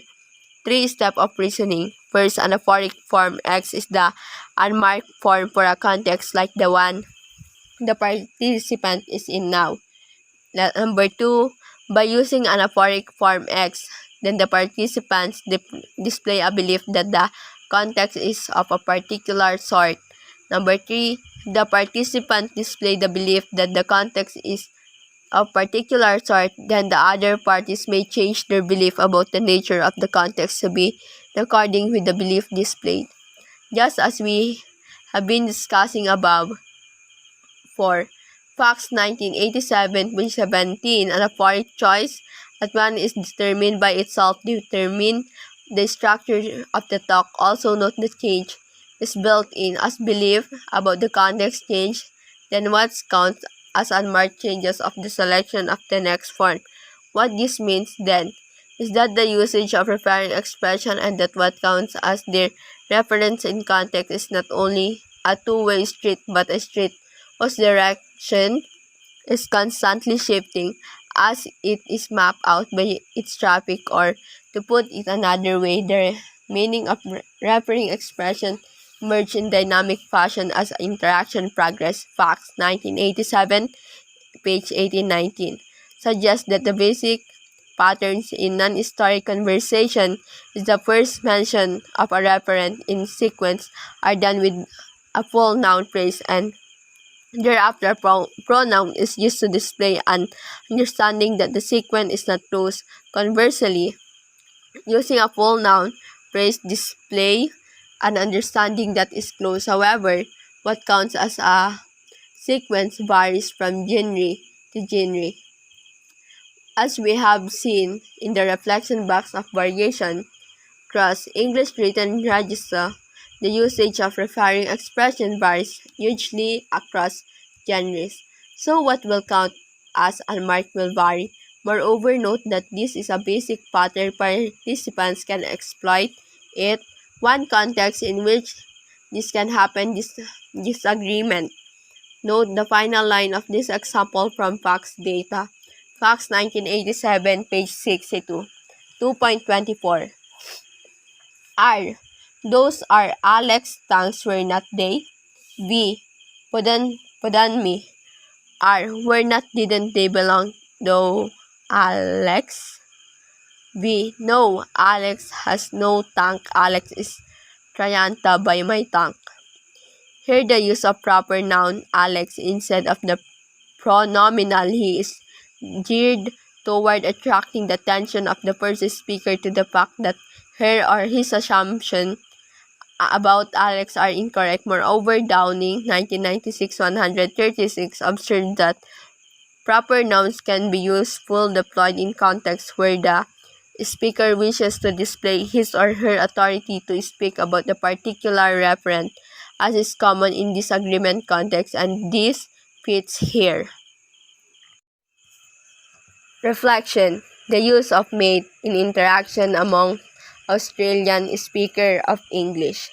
three steps of reasoning. First, anaphoric form X is the unmarked form for a context like the one the participant is in now. Number 2, by using anaphoric form X, then the participants display a belief that the context is of a particular sort. Number 3, the participant display the belief that the context is of particular sort, then the other parties may change their belief about the nature of the context to be according with the belief displayed. Just as we have been discussing above. For Fox 1987, page 17, and a fourth choice, that one is determined by itself, determine the structure of the talk. Also note the change is built in as belief about the context change, then what counts as unmarked changes of the selection of the next form. What this means then is that the usage of referring expression and that what counts as their reference in context is not only a two-way street but a street whose direction is constantly shifting as it is mapped out by its traffic, or to put it another way, the meaning of referring expression emerge in dynamic fashion as interaction progress. Fox 1987, page 18-19, suggests that the basic patterns in non-historic conversation is the first mention of a referent in sequence are done with a full noun phrase, and thereafter, pronoun is used to display an understanding that the sequence is not closed. Conversely, using a full noun phrase display an understanding that is closed. However, what counts as a sequence varies from genre to genre. As we have seen in the reflection box of variation, across English written register, the usage of referring expression varies hugely across genres, so what will count as unmarked will vary. Moreover, note that this is a basic pattern participants can exploit it. One context in which this can happen is disagreement. Note the final line of this example from Fox data. Fox 1987, page 62. 2.24. R. Those are Alex tanks, were not they? V. Pardon me. R. Were not didn't they belong though Alex? V. No, Alex has no tank. Alex is Trianta by my tank. Here the use of proper noun Alex instead of the pronominal he is geared toward attracting the attention of the first speaker to the fact that her or his assumption about Alex are incorrect. Moreover, Downing, 1996-136, observed that proper nouns can be useful deployed in contexts where the speaker wishes to display his or her authority to speak about the particular referent, as is common in disagreement contexts, and this fits here. Reflection. The use of mate in interaction among Australian speakers of English.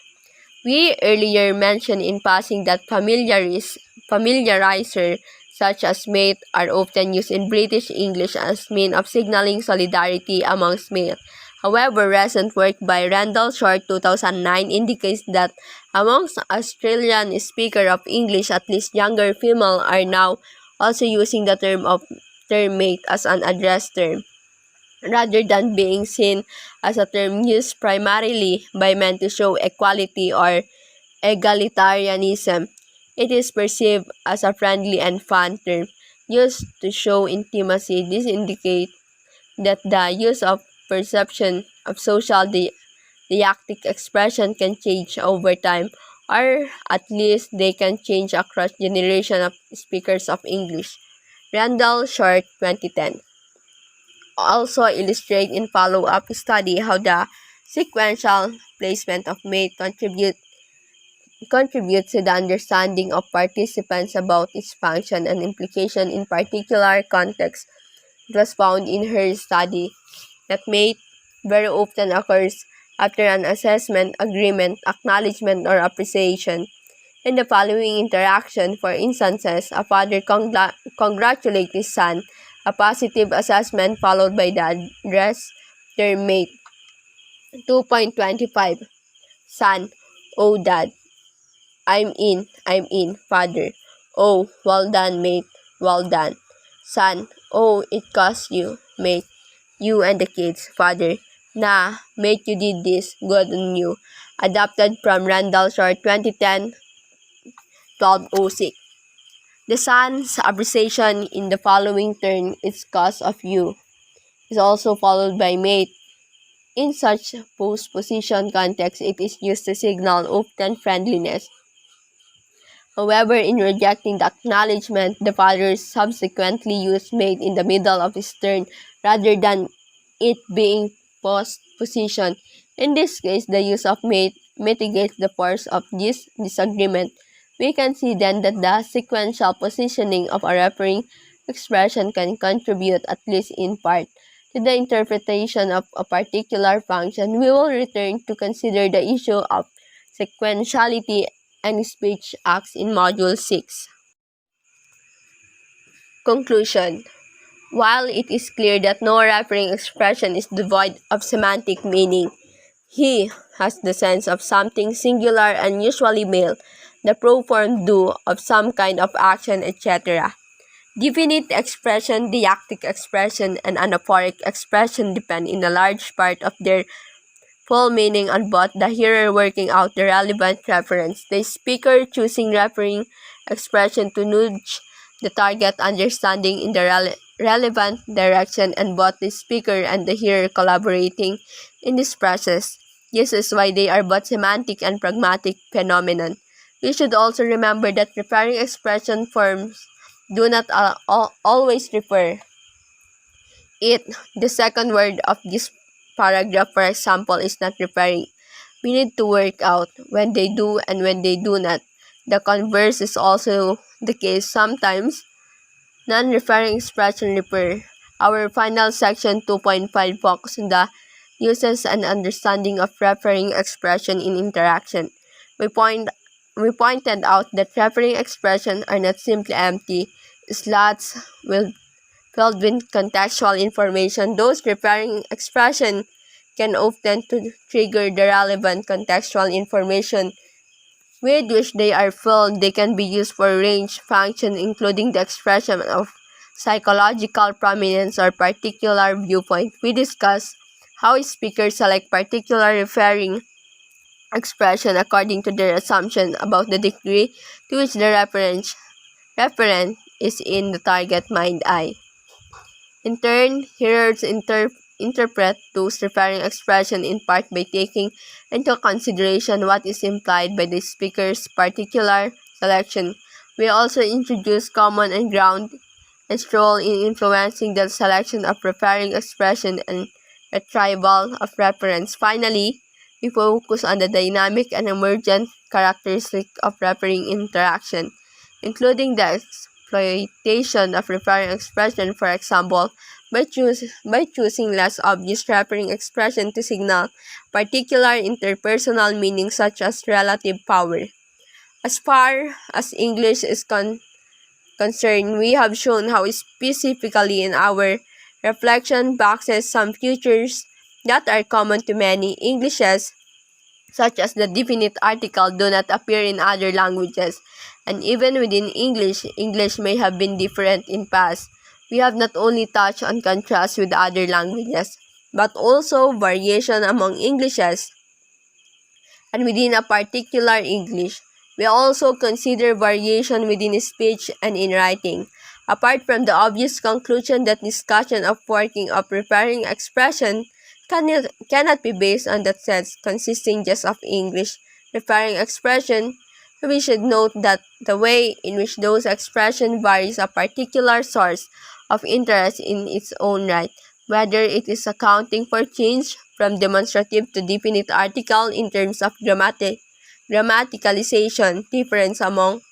We earlier mentioned in passing that familiarizer such as mate are often used in British English as means of signaling solidarity amongst males. However, recent work by Randall Short 2009 indicates that amongst Australian speakers of English, at least younger female are now also using the term mate as an address term, rather than being seen as a term used primarily by men to show equality or egalitarianism. It is perceived as a friendly and fun term used to show intimacy. This indicates that the use of perception of social didactic expression can change over time, or at least they can change across generations of speakers of English. Randall Short, 2010. Also illustrate in follow-up study how the sequential placement of mate contributes to the understanding of participants about its function and implication in particular contexts. It was found in her study that mate very often occurs after an assessment, agreement, acknowledgement, or appreciation. In the following interaction, for instances, a father congratulates his son, a positive assessment followed by the address term mate. 2.25. Son, oh dad, I'm in, father. Oh, well done, mate, well done. Son, oh, it cost you, mate, you and the kids, father. Nah, mate, you did this, good on you. Adapted from Randall Short, 2010, 1206. The son's appreciation in the following turn is cause of you is also followed by mate. In such postposition context, it is used to signal often friendliness. However, in rejecting the acknowledgement, the father subsequently used made in the middle of his turn rather than it being position. In this case, the use of made mitigates the force of this disagreement. We can see then that the sequential positioning of a referring expression can contribute, at least in part, to the interpretation of a particular function. We will return to consider the issue of sequentiality and speech acts in Module 6. Conclusion. While it is clear that no referring expression is devoid of semantic meaning, he has the sense of something singular and usually male, the proform do of some kind of action, etc. Definite expression, deictic expression, and anaphoric expression depend in a large part of their full meaning on both the hearer working out the relevant reference, the speaker choosing referring expression to nudge the target understanding in the relevant direction, and both the speaker and the hearer collaborating in this process. This is why they are both semantic and pragmatic phenomenon. We should also remember that referring expression forms do not always refer it. The second word of this paragraph, for example, is not referring. We need to work out when they do and when they do not. The converse is also the case. Sometimes non-referring expression refer. Our final section 2.5 focuses on the uses and understanding of referring expression in interaction. We pointed out that referring expressions are not simply empty slots filled with contextual information. Those referring expressions can often trigger the relevant contextual information with which they are filled. They can be used for a range function, including the expression of psychological prominence or particular viewpoint. We discuss how speakers select particular referring expression according to their assumption about the degree to which the referent is in the target mind eye. In turn, hearers interpret those referring expressions in part by taking into consideration what is implied by the speaker's particular selection. We also introduce common and ground and role in influencing the selection of referring expression and retrieval of reference. Finally, we focus on the dynamic and emergent characteristics of referring interaction, including the exploitation of referring expression, for example, by choosing less obvious referring expression to signal particular interpersonal meanings such as relative power. As far as English is concerned, we have shown how specifically in our reflection boxes some features that are common to many Englishes, such as the definite article, do not appear in other languages. And even within English, English may have been different in past. We have not only touched on contrast with other languages, but also variation among Englishes and within a particular English. We also consider variation within speech and in writing. Apart from the obvious conclusion that discussion of working of referring expression cannot be based on that sense consisting just of English referring expression, we should note that the way in which those expressions varies a particular source of interest in its own right, whether it is accounting for change from demonstrative to definite article in terms of grammaticalization, difference among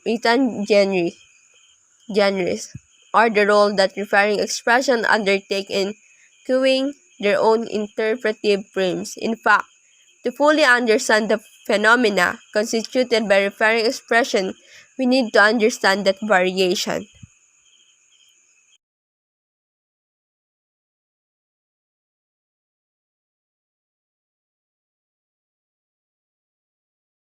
written genres, or the role that referring expression undertake in cueing their own interpretive frames. In fact, to fully understand the phenomena constituted by referring expression, we need to understand that variation.